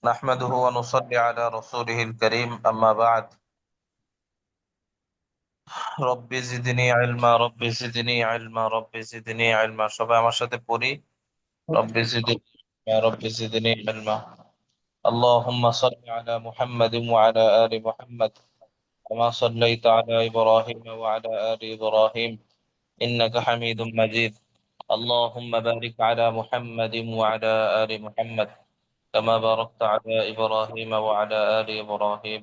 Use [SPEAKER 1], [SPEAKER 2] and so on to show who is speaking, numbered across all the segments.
[SPEAKER 1] نحمده ونصلي على رسوله الكريم أما بعد رب زدني علما رب زدني علما رب زدني علما সবাই আমার সাথে পড়ি رب زدني علما رب زدني علما اللهم صل على محمد وعلى آل محمد كما صليت على إبراهيم وعلى آل إبراهيم إنك حميد مجيد اللهم بارك على محمد وعلى آل محمد كما باركت على إبراهيم وعلى آل إبراهيم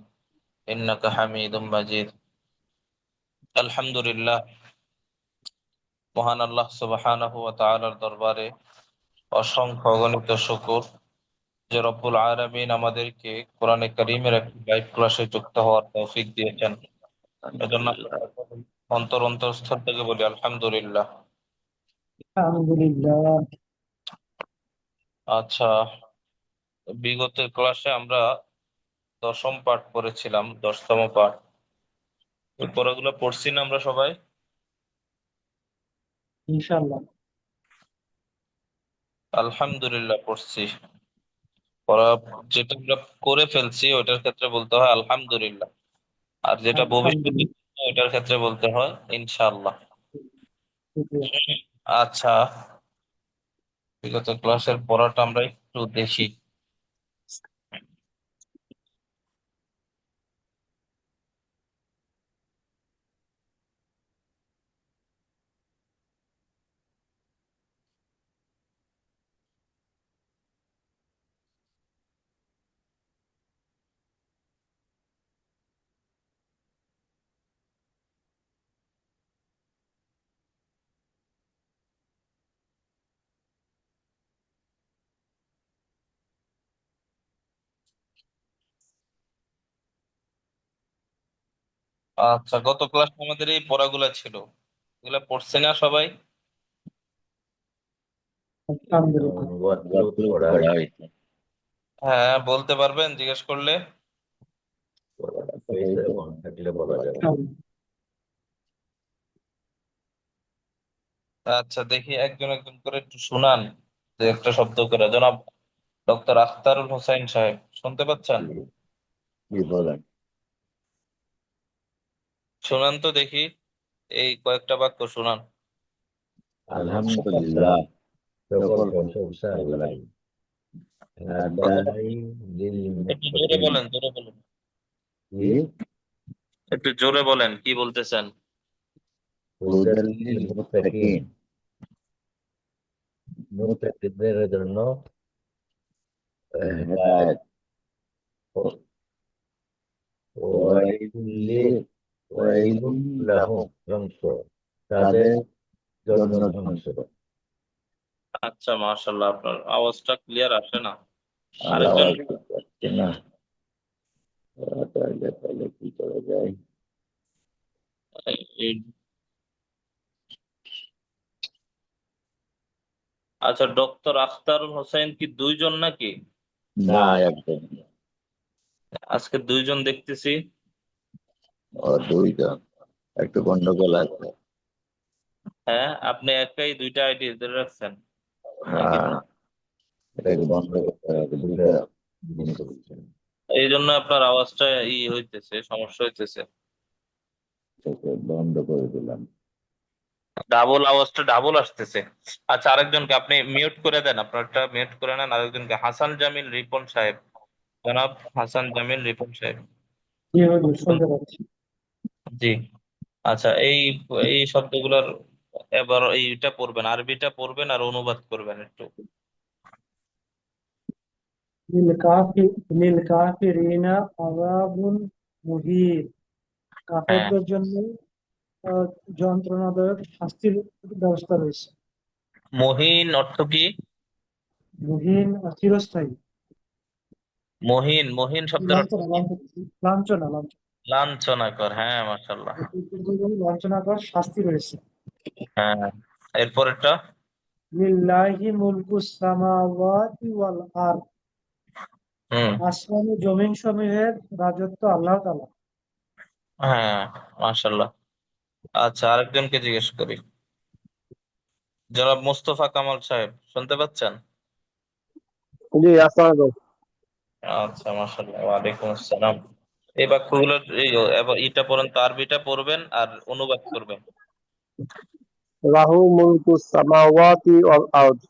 [SPEAKER 1] إنك حميد مجيد আলহামদুলিল্লাহ, মহান আল্লাহ সুবহানাহু ওয়া তাআলার দরবারে অসংখ্য অগণিত শুকর যে রব্বুল আলামিন আমাদেরকে কোরআনে কারীমের একটি লাইভ ক্লাসে যুক্ত হওয়ার তৌফিক দিয়েছেন। এজন্য অন্তরস্থল থেকে বলি আলহামদুলিল্লাহ।
[SPEAKER 2] আলহামদুলিল্লাহ।
[SPEAKER 1] আচ্ছা, বিগত ক্লাসে আমরা দশম পাঠ পড়েছিলাম, 10তম পাঠ। এই পড়াগুলো পড়ছি না আমরা সবাই?
[SPEAKER 2] ইনশাআল্লাহ
[SPEAKER 1] আলহামদুলিল্লাহ পড়ছি। পড়া যেটা আমরা করে ফেলছি ওটার ক্ষেত্রে বলতে হয় আলহামদুলিল্লাহ, আর যেটা ভবিষ্যতে
[SPEAKER 2] আলহামদুলিল্লাহ।
[SPEAKER 1] ওটার ক্ষেত্রে বলতে হয় ইনশাআল্লাহ। আচ্ছা, বিগত ক্লাসের পড়াটা আমরা একটু দেখি। আচ্ছা, গত ক্লাসে আমাদের এই পড়াগুলা ছিল, এগুলা পড়ছে না সবাই?
[SPEAKER 2] আলহামদুলিল্লাহ।
[SPEAKER 1] হ্যাঁ, বলতে পারবেন জিজ্ঞেস করলে? আচ্ছা, দেখি একজন একজন করে একটু শুনান, যে একটা শব্দ করে। জনাব ডক্টর আখতারুল হোসাইন সাহেব, শুনতে পাচ্ছেন? শুনান তো দেখি, এই কয়েকটা বাক্য শুনান।
[SPEAKER 3] আলহামদুলিল্লাহ, সকল প্রশংসা আল্লাহর। হাদাই লিল
[SPEAKER 1] একটু জোরে
[SPEAKER 3] মুত্তাকিন।
[SPEAKER 1] বলেন, জোরে বলেন,
[SPEAKER 3] কি?
[SPEAKER 1] একটু জোরে বলেন কি বলতেছেন।
[SPEAKER 3] হুদাল লিল মুত্তাকিন, মুত্তাকিনদের জন্য হেদায়েত। ওয়াইলুন লাহুম, ধ্বংস তাদের জন্য ধ্বংস।
[SPEAKER 1] আচ্ছা, মাশাআল্লাহ, আপনার আওয়াজটা ক্লিয়ার আসে না।
[SPEAKER 3] আল্লাহ
[SPEAKER 1] আরেকজন
[SPEAKER 3] পাচ্ছে না, তাহলে কি করা যায়?
[SPEAKER 1] এই- আচ্ছা, ডক্টর আখতারুল হোসেন কি দুইজন নাকি?
[SPEAKER 3] না, একদম
[SPEAKER 1] আজকে দুইজন দেখতেছি।
[SPEAKER 3] দুইজন, একটু গন্ডগোল আছে।
[SPEAKER 1] হ্যাঁ, আপনি একাই দুইটা আইডি ধরে রাখছেন নাকি?
[SPEAKER 3] হ্যাঁ, এটাকে বন্ধ করতে হবে, দুইটা জিনিস হচ্ছে।
[SPEAKER 1] এই জন্য আপনার আওয়াজটা হইতেছে, সমস্যা হইতেছে।
[SPEAKER 3] এটাকে বন্ধ করে দিলাম।
[SPEAKER 1] ডাবল আওয়াজটা ডাবল আসতেছে। আচ্ছা, আরেকজনকে আপনি মিউট করে দেন, আপনারটা মিউট করে নেন। আরেকজনকে হাসান জামিল রিপন সাহেব, জনাব হাসান জামিল রিপন সাহেব।
[SPEAKER 2] জি হুজুর, শুনতে পাচ্ছি।
[SPEAKER 1] জি। আচ্ছা, এই এই শব্দগুলোর এবার এইটা পড়বেন, আরবিটা পড়বেন আর অনুবাদ করবেন একটু।
[SPEAKER 2] লিল কাফিরিনা আযাবুন মুহিন।
[SPEAKER 1] হ্যাঁ,
[SPEAKER 2] কাফেরদের জন্য আহ, যন্ত্রণাদায়ক শাস্তির ব্যবস্থা রয়েছে।
[SPEAKER 1] মহিন অর্থ কি?
[SPEAKER 2] মুহিন চিরস্থায়ী।
[SPEAKER 1] মহিন, মহিন শব্দের অর্থ
[SPEAKER 2] লাঞ্ছনা
[SPEAKER 1] কি?
[SPEAKER 2] লাঞ্ছনা লাঞ্ছনা
[SPEAKER 1] লাঞ্ছনাকর, হ্যাঁ, মাশাআল্লাহ।
[SPEAKER 2] লাঞ্ছনাকর শাস্তি রয়েছে।
[SPEAKER 1] হ্যাঁ, এরপরেরটা?
[SPEAKER 2] লিল্লাহি মুলকুস সামাওয়াতি ওয়াল আরদ।
[SPEAKER 1] হুম।
[SPEAKER 2] আসমান ও জমিন সমূহের রাজত্ব আল্লাহ তাআলা।
[SPEAKER 1] হ্যাঁ, মাশাল্লাহ। আচ্ছা, আরেকজনকে জিজ্ঞেস করি। জনাব মোস্তফা কামাল সাহেব, শুনতে পাচ্ছেন?
[SPEAKER 4] জি, আসসালামু
[SPEAKER 1] আচ্ছা, মাশাল্লাহ, ওয়ালাইকুম আসসালাম। এই বাক্যগুলোর এবার ইটা পড়েন তো, আরবিটা পড়বেন আর অনুবাদ করবেন।
[SPEAKER 4] লাহু মুলকুস সামাওয়াতি ওয়াল আরদ,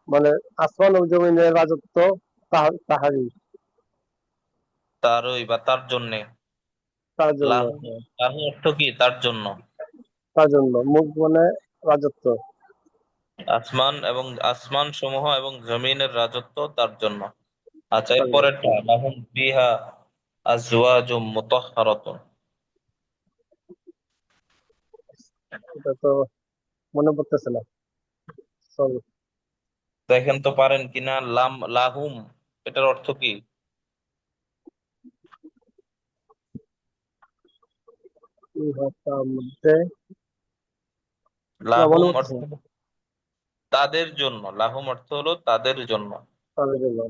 [SPEAKER 4] মানে আসমান ও জমিনের রাজত্ব তাহারই,
[SPEAKER 1] তারই বা তার জন্যে।
[SPEAKER 4] তার জন্য।
[SPEAKER 1] লাহু, লাহু অর্থ কি? তার জন্য।
[SPEAKER 4] তার জন্য মুখ মানে রাজত্ব।
[SPEAKER 1] আসমান সমূহ এবং জমিনের রাজত্ব তার জন্য। আচ্ছা,
[SPEAKER 4] তার জন্য।
[SPEAKER 1] এরপরেরটা, লাহুম ফিহা আজওয়াজুম মুতাহহারাতুন।
[SPEAKER 4] এটা তো মনে পড়তেছে না, সরি।
[SPEAKER 1] দেখেন তো পারেন কিনা। লাহুম, এটার অর্থ কি?
[SPEAKER 4] এই ভাষার মধ্যে না, মনে
[SPEAKER 1] লাহুম অর্থ
[SPEAKER 4] পড়তেছে না।
[SPEAKER 1] হলো তাদের জন্য। লাহুম অর্থ হলো তাদের জন্য।
[SPEAKER 4] তাদের জন্য।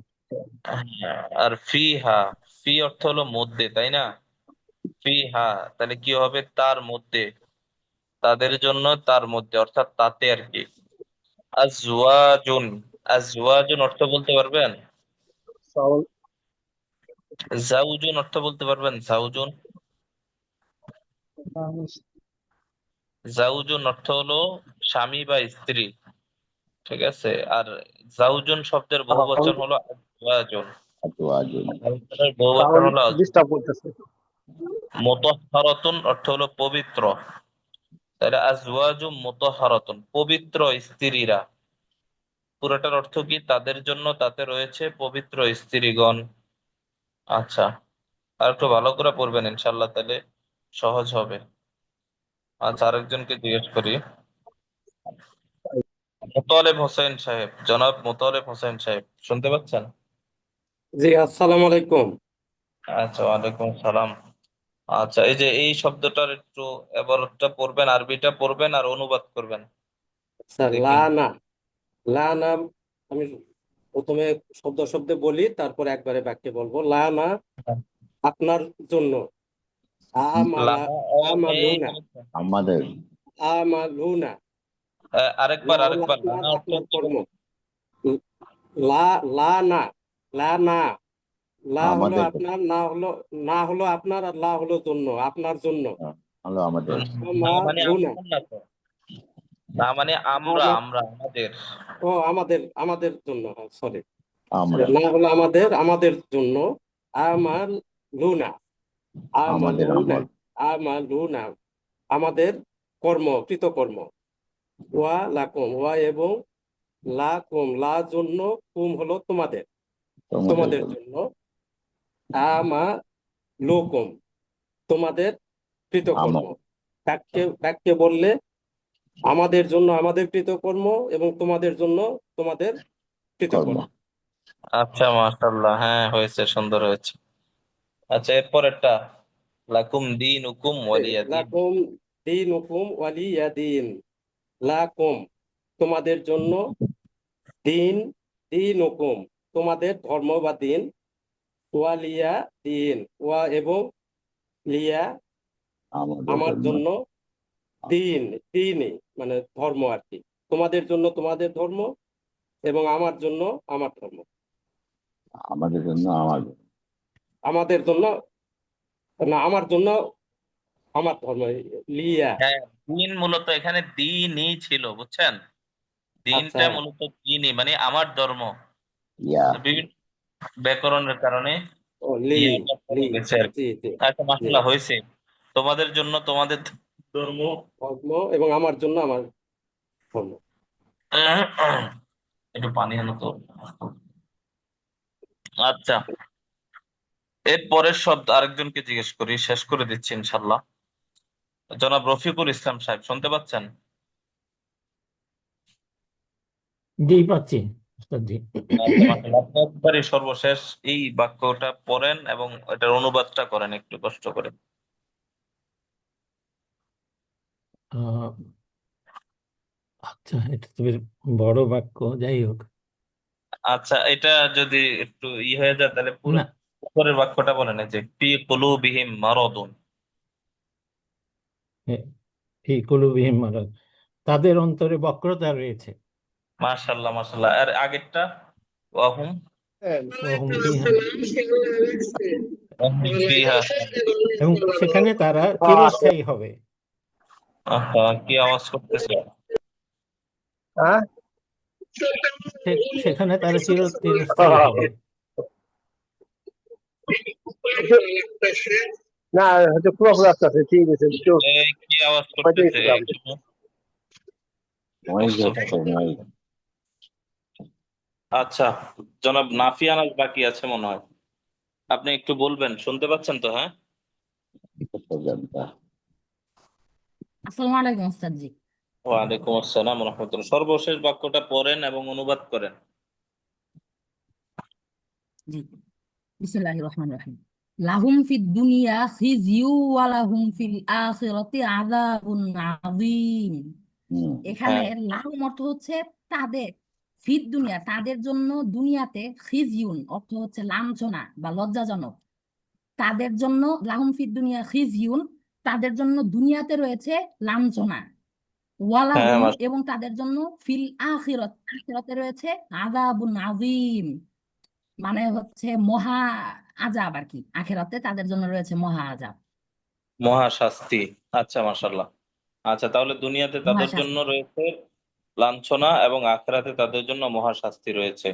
[SPEAKER 1] হ্যাঁ, আর ফিহা, ফি অর্থ হলো মধ্যে, তাই না? ফিহা, তাহলে কি হবে? তার মধ্যে, তাদের জন্য তার মধ্যে, অর্থাৎ তাতে আর কি। আজওয়াজুন, আজওয়াজুন অর্থ বলতে পারবেন?
[SPEAKER 4] সাউন্ড।
[SPEAKER 1] জাউজুন অর্থ বলতে পারবেন? জাউজুন, জাউজুন অর্থ হলো স্বামী বা স্ত্রী, ঠিক আছে? আর জাউজুন শব্দের বহুবচন হলো আজওয়াজুন।
[SPEAKER 3] আজওয়াজুন।
[SPEAKER 1] জাউজুনের বহুবচন
[SPEAKER 4] সাউন্ড
[SPEAKER 1] হলো
[SPEAKER 4] ডিস্টার্ব করতেছে।
[SPEAKER 1] মুতাহহারাতুন অর্থ হলো পবিত্র। তাহলে আজওয়াজুম মুতাহহারাতুন, পবিত্র স্ত্রীরা। পুরোটার অর্থ কি? তাদের জন্য তাতে রয়েছে পবিত্র স্ত্রীগণ। আচ্ছা, আর একটু ভালো করে পড়বেন ইনশাল্লাহ, তাহলে সহজ হবে। আচ্ছা, আরেকজনকে জিজ্ঞেস করি। মোতালেব হোসেন সাহেব, জনাব মোতালেব হোসেন সাহেব, শুনতে পাচ্ছেন?
[SPEAKER 5] জি, আসসালামু আলাইকুম।
[SPEAKER 1] আচ্ছা, ওয়ালাইকুম সালাম। আচ্ছা, এই যে এই শব্দটার একটু এবারটা পড়বেন, আরবিটা পড়বেন আর অনুবাদ করবেন।
[SPEAKER 5] আচ্ছা,
[SPEAKER 1] দেখি।
[SPEAKER 5] লানা, লানা, আমি প্রথমে শব্দ শব্দে বলি, তারপর একবারে বাক্যে বলবো। লানা আপনার জন্য, আমালা,
[SPEAKER 1] লামা, এই
[SPEAKER 5] আমালুনা,
[SPEAKER 3] আমাদের।
[SPEAKER 5] আমালুনা,
[SPEAKER 1] আরেকবার,
[SPEAKER 5] লা হলো
[SPEAKER 1] আরেকবার,
[SPEAKER 5] আপনার
[SPEAKER 1] লানা অর্থ
[SPEAKER 5] আপনার
[SPEAKER 1] কি?
[SPEAKER 5] কর্ম। লা, লানা, লানা, লা হলো
[SPEAKER 3] আমাদের।
[SPEAKER 5] আপনার, না হলো আপনার, আর লা হলো জন্য, আপনার জন্য।
[SPEAKER 3] হলো আমাদের।
[SPEAKER 1] না মানে
[SPEAKER 5] আমালুনা,
[SPEAKER 1] আপনার না তো। না মানে আমরা,
[SPEAKER 5] আমা-
[SPEAKER 1] আমরা আমাদের।
[SPEAKER 5] ও আমাদের, আমাদের জন্য, সরি।
[SPEAKER 3] আমরা।
[SPEAKER 5] না হলো আমাদের, আমাদের জন্য। আমার লুনা,
[SPEAKER 3] আমাদের
[SPEAKER 5] আমালুনা,
[SPEAKER 3] আমল।
[SPEAKER 5] আমালুনা, আমাদের কর্ম, কৃতকর্ম। ওয়া লাকুম, ওয়া এবং লাকুম, লা জন্য, কুম হলো তোমাদের,
[SPEAKER 3] তোমাদের
[SPEAKER 5] তোমাদের
[SPEAKER 3] জন্য।
[SPEAKER 5] জন্য। আমা লোকম, তোমাদের কৃতকর্ম।
[SPEAKER 3] আমল।
[SPEAKER 5] বাক্যে বললে আমাদের জন্য আমাদের কৃতকর্ম, এবং তোমাদের জন্য তোমাদের
[SPEAKER 3] কর্ম।
[SPEAKER 5] কৃতকর্ম।
[SPEAKER 1] আচ্ছা, মাশাআল্লাহ, হ্যাঁ হয়েছে, সুন্দর হয়েছে। আচ্ছা, এরপরেরটা, লাকুম দীনুকুম ওয়ালিয়া দিন।
[SPEAKER 5] লাকুম দিন হুকুম ওয়ালিয়া দিন। লাকুম তোমাদের জন্য, দিন, দিন হুকুম তোমাদের ধর্ম বা দিন, ওয়ালিয়া দিন, ওয়া এবং লিয়া
[SPEAKER 3] আমাদের
[SPEAKER 5] আমার
[SPEAKER 3] জন্য।
[SPEAKER 5] জন্য, দিন, দিনই মানে ধর্ম আর কি। তোমাদের জন্য তোমাদের ধর্ম, এবং আমার জন্য আমার ধর্ম।
[SPEAKER 3] আমাদের জন্য আমাদের।
[SPEAKER 5] আমাদের জন্য, না আমার জন্য আমার ধর্ম, লিয়া।
[SPEAKER 1] হ্যাঁ, দিন মূলত এখানে দিনই ছিল, বুঝছেন?
[SPEAKER 5] আচ্ছা,
[SPEAKER 1] দিনটা মূলত দিনই মানে আমার ধর্ম।
[SPEAKER 3] ইয়া।
[SPEAKER 1] বিভিন্ন ব্যাকরণের কারণে
[SPEAKER 5] ও লি,
[SPEAKER 1] ইয়াটা
[SPEAKER 5] লি,
[SPEAKER 1] পড়ে গেছে আর কি।
[SPEAKER 5] জি জি
[SPEAKER 1] আচ্ছা,
[SPEAKER 5] জি,
[SPEAKER 1] মাশাআল্লাহ, হয়েছে। তোমাদের জন্য তোমাদের ধর্ম।
[SPEAKER 5] ধর্ম, এবং আমার জন্য আমার ধর্ম।
[SPEAKER 1] একটু পানি আনো তো। আচ্ছা, এর পরের শব্দ আরেকজনকে জিজ্ঞেস করি, শেষ করে দিচ্ছি ইনশাল্লাহ। জনাব রফিকুল ইসলাম সাহেব, শুনতে পাচ্ছেন?
[SPEAKER 6] জি পাচ্ছি উস্তাদ জি।
[SPEAKER 1] আচ্ছা, মাশাআল্লাহ, আপনি একবারে সর্বশেষ এই বাক্যটা পড়েন এবং এটার অনুবাদটা করেন একটু কষ্ট করে।
[SPEAKER 6] আহ, আচ্ছা, এটা তো বেশ বড় বাক্য, যাই হোক।
[SPEAKER 1] আচ্ছা, এটা যদি একটু হয়ে যায় তাহলে পুরো
[SPEAKER 6] না,
[SPEAKER 1] উপরের বাক্যটা বলেন, এই যে ফি কুলুবিহিম মারাদুন।
[SPEAKER 6] ফি কুলুবিহিম মারাদ, তাদের অন্তরে বক্রতা রয়েছে।
[SPEAKER 1] মাশাআল্লাহ মাশাআল্লাহ। আর আগেরটা ওয়াহুম
[SPEAKER 6] ওয়াহুম ফিহা,
[SPEAKER 1] ওয়াহুম ফিহা।
[SPEAKER 6] এবং সেখানে তারা
[SPEAKER 4] আচ্ছা
[SPEAKER 6] চিরস্থায়ী হবে।
[SPEAKER 1] আহা, কি আওয়াজ করতেছে?
[SPEAKER 4] হ্যাঁ
[SPEAKER 6] সেখানে তারা চিরস্থায়ী হবে।
[SPEAKER 4] না হয়তো পুরোপুরি আসতেছে, ঠিক আছে একটু
[SPEAKER 1] এই কি আওয়াজ
[SPEAKER 4] হয়তো
[SPEAKER 1] করতেছে?
[SPEAKER 4] ইসলাম
[SPEAKER 3] নয়েজ হচ্ছে নয়েজ।
[SPEAKER 1] আচ্ছা, জনাব নাফি আনাস বাকি আছে মনে হয়, আপনি একটু বলবেন, শুনতে পাচ্ছেন তো? হ্যাঁ,
[SPEAKER 7] আসসালামু আলাইকুম ওস্তাদ জি।
[SPEAKER 1] ওয়ালাইকুম আসসালাম ওয়া রাহমাতুল্লাহ। সর্বশেষ বাক্যটা পড়েন এবং অনুবাদ করেন।
[SPEAKER 7] জি, বিসমিল্লাহির রহমানির রহিম। লাহুম ফিদ দুনিয়া খিজিয়ু ওয়া লাহুম ফিল আখিরাতি আযাবুন আযীম। এখানে
[SPEAKER 1] হ্যাঁ
[SPEAKER 7] লাহুম অর্থ হচ্ছে তাদের, ফিদ দুনিয়া তাদের জন্য দুনিয়াতে, খিজিয়ুন অর্থ হচ্ছে লাঞ্ছনা বা লজ্জাজনক। তাদের জন্য লাহুম ফিদ দুনিয়া খিজিয়ুন, তাদের জন্য দুনিয়াতে রয়েছে লাঞ্ছনা।
[SPEAKER 1] হ্যাঁ
[SPEAKER 7] ওয়ালাহুম এবং তাদের জন্য ফিল আখিরাত, আখিরাতে রয়েছে আযাবুন আযীম, মানে হচ্ছে মহা আযাব আর কি। আখিরাতে তাদের জন্য রয়েছে মহা আযাব,
[SPEAKER 1] মহাশাস্তি। আচ্ছা মাশাআল্লাহ। আচ্ছা, তাহলে দুনিয়াতে
[SPEAKER 7] মহা
[SPEAKER 1] তাদের জন্য
[SPEAKER 7] শাস্তি।
[SPEAKER 1] রয়েছে লাঞ্ছনা এবং আখিরাতে তাদের জন্য মহাশাস্তি রয়েছে।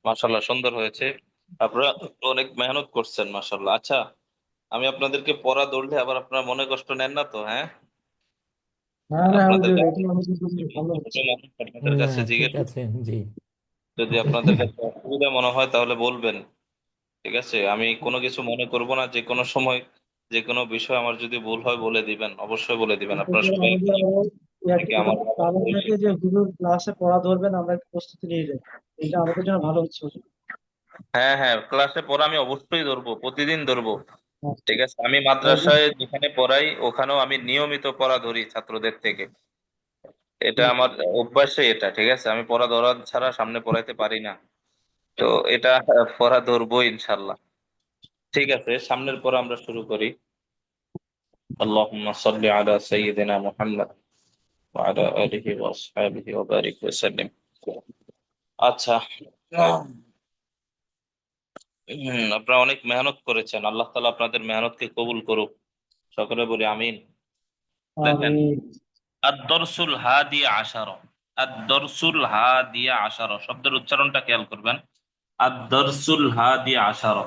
[SPEAKER 1] মাশাআল্লাহ, সুন্দর হয়েছে। আপনারা অনেক মেহনত করছেন মাশাআল্লাহ। আচ্ছা, আমি আপনাদেরকে পড়া ধরলে আবার আপনারা মনে কষ্ট নেন না তো? হ্যাঁ,
[SPEAKER 2] হ্যাঁ না
[SPEAKER 1] আপনাদের
[SPEAKER 2] হুজুর,
[SPEAKER 1] কাছে
[SPEAKER 2] এটা আমাদের জন্য ভালো
[SPEAKER 1] ছোট
[SPEAKER 2] হচ্ছে।
[SPEAKER 1] মানুষ, আপনাদের কাছে
[SPEAKER 6] ঠিক
[SPEAKER 1] জিজ্ঞেস,
[SPEAKER 6] আছে, জি।
[SPEAKER 1] যদি আপনাদের কাছে অসুবিধা মনে হয় তাহলে বলবেন, ঠিক আছে? আমি কোনো কিছু মনে করব না, যে কোনো সময় যে কোনো বিষয় আমার যদি ভুল হয় বলে দিবেন, অবশ্যই বলে দিবেন। আপনারা
[SPEAKER 2] হুজুর,
[SPEAKER 1] সবাই
[SPEAKER 2] আমাদের আরো
[SPEAKER 1] আমার
[SPEAKER 2] এতটুকু কারণ থাকে যে হুজুর ক্লাসে পড়া ধরবেন, আমরা একটু প্রস্তুতি নিয়ে যাই। এটা আমাদের জন্য ভালো হচ্ছে হুজুর।
[SPEAKER 1] হ্যাঁ হ্যাঁ, ক্লাসে পড়া আমি অবশ্যই ধরবো, প্রতিদিন ধরবো।
[SPEAKER 2] হ্যাঁ,
[SPEAKER 1] ঠিক আছে, আমি
[SPEAKER 2] হুজুর,
[SPEAKER 1] মাদ্রাসায় যেখানে পড়াই ওখানেও আমি নিয়মিত পড়া ধরি ছাত্রদের থেকে। এটা আমার অভ্যাসে এটা, ঠিক আছে? আমি পড়া ধরা ছাড়া সামনে পড়াইতে পারি না। তো এটা পড়া ধরবো ইনশাল্লাহ। ঠিক আছে, সামনের পড়া আমরা শুরু করি। আল্লাহুম্মা সাল্লি আলা সাইয়্যিদিনা মুহাম্মদ ওয়া আলা আলিহি ওয়া আসহাবিহি ওয়া বারিক ওয়া সাল্লিম। আচ্ছা, আপনারা অনেক মেহনত করেছেন, আল্লাহ তাআলা আপনাদের মেহনতকে কবুল করুক। সকলে বলি আমিন। দেখেন,
[SPEAKER 2] আমি
[SPEAKER 1] আদ-দরসুল হাদি আশারা, আদ-দরসুল হাদি আশারা শব্দের উচ্চারণটা খেয়াল করবেন। আদ-দরসুল হাদি আশারা,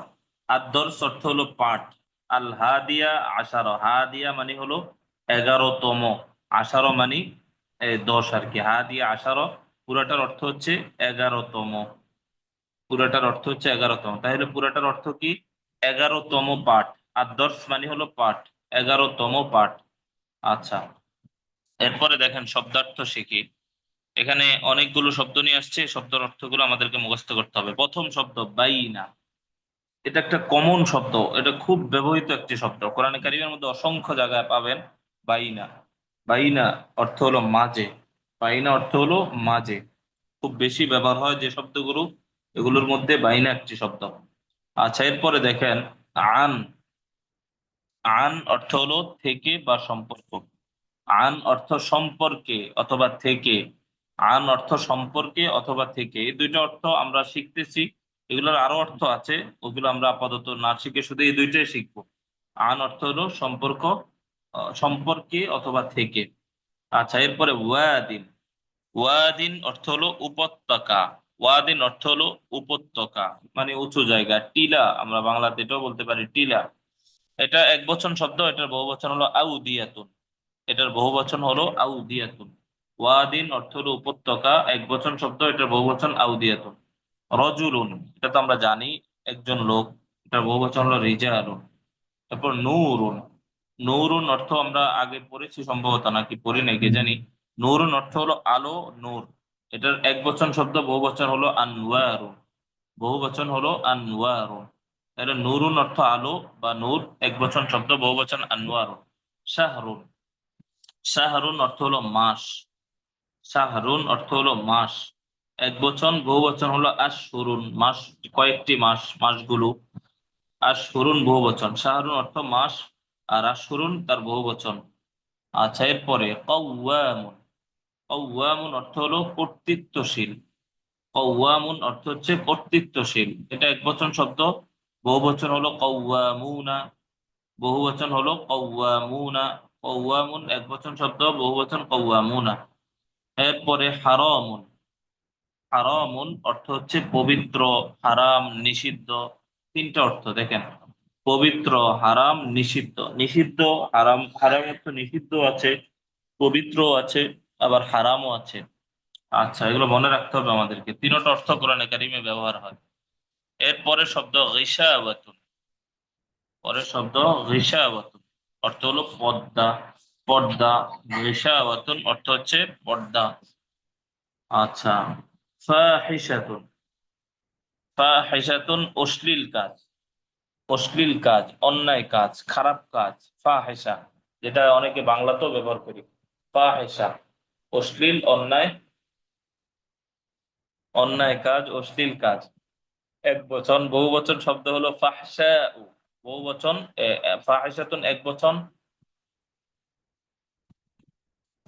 [SPEAKER 1] আদ-দরস অর্থ হলো পাঠ, আল হাদিয়া আশারা, হাদিয়া মানে হলো 11তম, আশারা মানে 10 আর কি। হাদিয়া আশারা পুরাটার অর্থ হচ্ছে 11তম, পুরাটার অর্থ হচ্ছে 11তম। তাহলে পুরাটার অর্থ কি? 11তম পাঠ। আদ-দর্স মানে হলো পাঠ, 11তম পাঠ। আচ্ছা, এরপরে দেখেন শব্দার্থ শিখি। এখানে অনেকগুলো শব্দ নিয়ে আসছে, শব্দের অর্থগুলো আমাদেরকে মুখস্থ করতে হবে। প্রথম শব্দ বাইনা, এটা একটা কমন শব্দ, এটা খুব ব্যবহৃত একটি শব্দ, কোরআনে কারিমের মধ্যে অসংখ্য জায়গায় পাবেন বাইনা। বাইনা অর্থ হলো মাঝে, বাইনা অর্থ হলো মাঝে, খুব বেশি ব্যবহার হয় যে শব্দগুলো, এগুলোর মধ্যে বাইনা একটি শব্দ। আচ্ছা, এরপরে দেখেন আন, আন অর্থ হলো থেকে বা সম্পর্ক, আন অর্থ সম্পর্কে অথবা থেকে, আন অর্থ সম্পর্কে অথবা থেকে, এই দুইটা অর্থ আমরা শিখতেছি। এগুলোর আরো অর্থ আছে, ওগুলো আমরা আপাতত না শিখে শুধু এই দুইটাই শিখবো। আন অর্থ হলো সম্পর্ক, সম্পর্কে অথবা থেকে। আচ্ছা, এরপরে ওয়াদিন, ওয়াদিন অর্থ হলো উপত্যকা, ওয়াদিন অর্থ হলো উপত্যকা মানে উঁচু জায়গা, টিলা, আমরা বাংলাতে এটাও বলতে পারি টিলা। এটা একবচন শব্দ, এটার বহুবচন হলো আউদিয়াতুন, এটার বহুবচন হলো আউদিয়াতুন। ওয়াদিন অর্থ হলো উপত্যকা, একবচন শব্দ, এটার বহুবচন আউদিয়াতুন। রজুলুন, এটা তো আমরা জানি একজন লোক, এটার বহুবচন হলো রিজালুন। তারপর নূরুন, নূরুন অর্থ আমরা আগে পড়েছি সম্ভবত, নাকি পড়ি নাই কে জানি। নূরুন অর্থ হলো আলো, নূর, এটার একবচন শব্দ, বহুবচন হলো আনওয়ারুন, বহুবচন হলো আনওয়ারুন। তাহলে নূরুন অর্থ আলো বা নূর, একবচন শব্দ, বহুবচন আনওয়ারুন। শাহরুন, শাহরুন অর্থ হলো মাস, শাহরুন অর্থ হলো মাস, একবচন, বহুবচন হলো আশহুরুন, মাস কয়েকটি মাস, মাসগুলো। আশহুরুন বহুবচন, শাহরুন অর্থ মাস, আর আশহুরুন তার বহুবচন। আচ্ছা, এরপরে কওয়ামুন। কওয়ামুন অর্থ হলো কর্তৃত্বশীল। কওয়ামুন অর্থ হচ্ছে কর্তৃত্বশীল। এটা একবচন শব্দ। বহুবচন হলো কওয়ামুনা। বহুবচন হলো কওয়ামুনা। কওয়ামুন একবচন শব্দ, বহুবচন কওয়ামুনা। এরপরে হারামুন। হারামুন অর্থ হচ্ছে পবিত্র, হারাম নিষিদ্ধ। তিনটা অর্থ দেখেন, পবিত্র, হারাম, নিষিদ্ধ। নিষিদ্ধ, হারাম, হারাম অর্থ নিষিদ্ধ আছে, পবিত্র আছে, আবার হারামও আছে। আচ্ছা, এগুলো মনে রাখতে হবে আমাদেরকে। তিনটা অর্থ কোরআনে কারিমে ব্যবহার হয়। এরপরে শব্দ গিশাওয়াতুন। পরের শব্দ গিশাওয়াতুন অর্থ হলো পর্দা। পর্দা। গিশাওয়াতুন অর্থ হচ্ছে পর্দা। আচ্ছা, ফাহিশাতুন। ফাহিশাতুন অশ্লীল কাজ। অশ্লীল কাজ, অন্যায় কাজ, খারাপ কাজ। ফাহিশা, যেটা অনেকে বাংলাতেও ব্যবহার করি। ফাহিশা অশ্লীল, অন্যায়, অন্যায় কাজ, অশ্লীল কাজ। এক বচন। বহুবচন শব্দ হলো ফাহশা। বহুবচন ফাহিশাতুন এক বচন,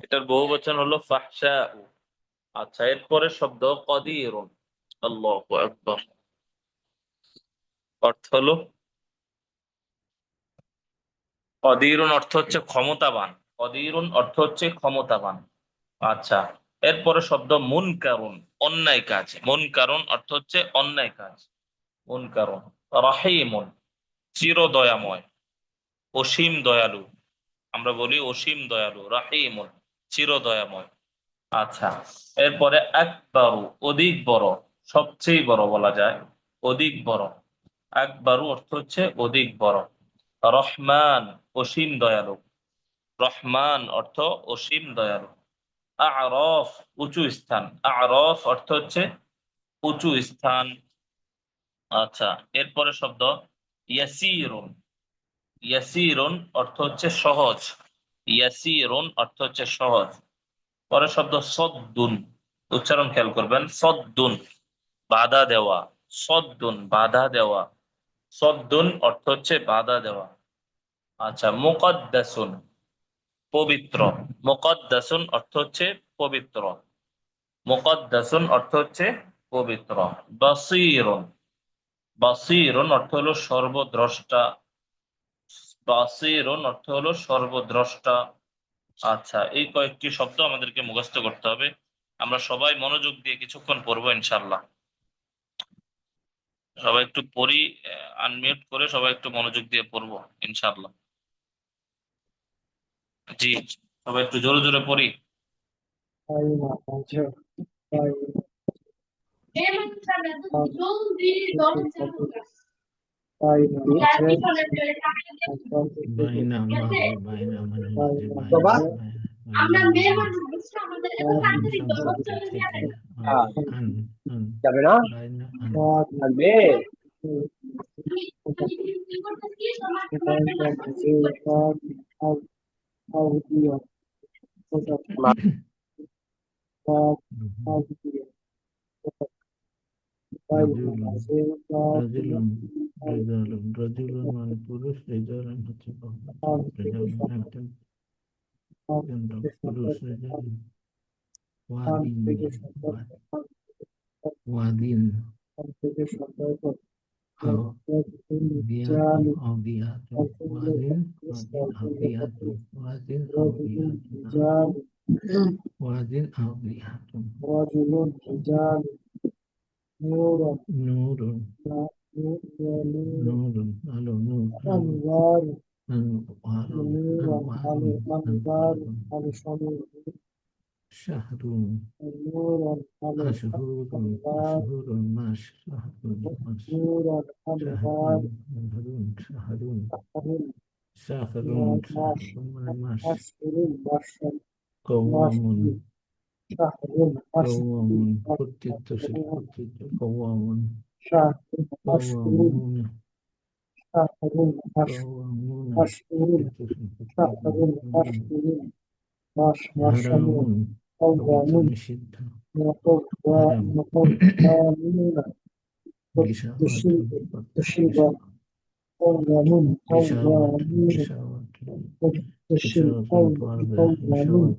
[SPEAKER 1] এটার বহুবচন হলো ফাহশা। আচ্ছা, এরপরে শব্দ কদিরুন। আল্লাহু আকবার। অর্থ হলো, কদিরুন অর্থ হচ্ছে ক্ষমতাবান। কদিরুন অর্থ হচ্ছে ক্ষমতাবান। আচ্ছা, এরপরে শব্দ মুনকারুন, অন্যায় কাজ। মুনকারুন অর্থ হচ্ছে অন্যায় কাজ। মুনকারুন। রাহিমুন, চির দয়াময়, অসীম দয়ালু। আমরা বলি অসীম দয়ালু। রাহিমুন, চির দয়াময়। আচ্ছা, এরপরে আকবারু, অধিক বড়, সবচেয়ে বড় বলা যায়, অধিক বড়। আকবারু অর্থ হচ্ছে অধিক বড়। রহমান, অসীম দয়ালু। রহমান অর্থ অসীম দয়ালু। আরফ, উঁচু স্থান। আরফ অর্থ হচ্ছে উঁচু স্থান। আচ্ছা, এরপরে শব্দ ইয়াসিরুন। ইয়াসিরুন অর্থ হচ্ছে সহজ। ইয়াসিরুন অর্থ হচ্ছে সহজ। পরের শব্দ সদ্দুন। উচ্চারণ খেয়াল করবেন, সদ্দুন, বাধা দেওয়া। সদ্দুন, বাধা দেওয়া। সদ্দুন অর্থ হচ্ছে বাধা দেওয়া। আচ্ছা, মুকদ্দাসুন, পবিত্র। মুকদ্দাসুন অর্থ হচ্ছে পবিত্র। মুকদ্দাসুন অর্থ হচ্ছে পবিত্র। বাসীরুন। বাসীরুন অর্থ হলো সর্বদ্রষ্টা। বাসীরুন অর্থ হলো সর্বদ্রষ্টা। আচ্ছা, এই কয়েকটি শব্দ আমাদেরকে মুখস্থ করতে হবে। আমরা সবাই মনোযোগ দিয়ে কিছুক্ষণ পড়বো ইনশাল্লাহ। সবাই একটু পড়ি, আনমিউট করে সবাই একটু মনোযোগ দিয়ে পড়বো ইনশাল্লাহ। জি, সবাই একটু জোরে জোরে পড়ি।
[SPEAKER 6] বাইনা মাঝে, বাইনা মানে মাঝে,
[SPEAKER 4] বাবা
[SPEAKER 6] বাইনা আইন সম্পর্কে থেকে আন আন
[SPEAKER 4] যাবে না
[SPEAKER 6] বাইনা আন
[SPEAKER 4] থাকবে
[SPEAKER 6] রাজুলুন রাজুলুন রেজালুন। রাজুলুন মানে পুরুষ, রেজালুন হচ্ছে রেজালুন একজন পুরুষ। রেজালুন ওয়াদিন, ওয়াদিন দিয়াতুন আউদিয়াতুন। ওয়াদিন, ওয়াদিন আউদিয়াতুন। ওয়াদিন আউদিয়াতুন। ওয়াদিন আউদিয়াতুন। নূরুন, নূরুন আলো, নূর। আনওয়ারুন, আনওয়ারুন, আনওয়ারুন। শাহরুন, আশহুরুন, আশহুরুন মাস। শাহরুন মাস। শাহরুন, শাহরুন, শাহরুন। শাহরুন, শাহরুন মানে মাস। কওয়ামুন, কওয়ামুন কর্তৃত্বশীল, কর্তৃত্ব। কওয়ামুন, কওয়ামুন, কওয়ামুন কর্তৃত্বশীল, কর্তৃত্ব। হারামুন পবিত্র, নিষিদ্ধ। হারাম। গিশাওয়াতুন, গিশাওয়াতুন, গিশাওয়াতুন। إشارة الفرد
[SPEAKER 2] قوامون
[SPEAKER 6] إشارة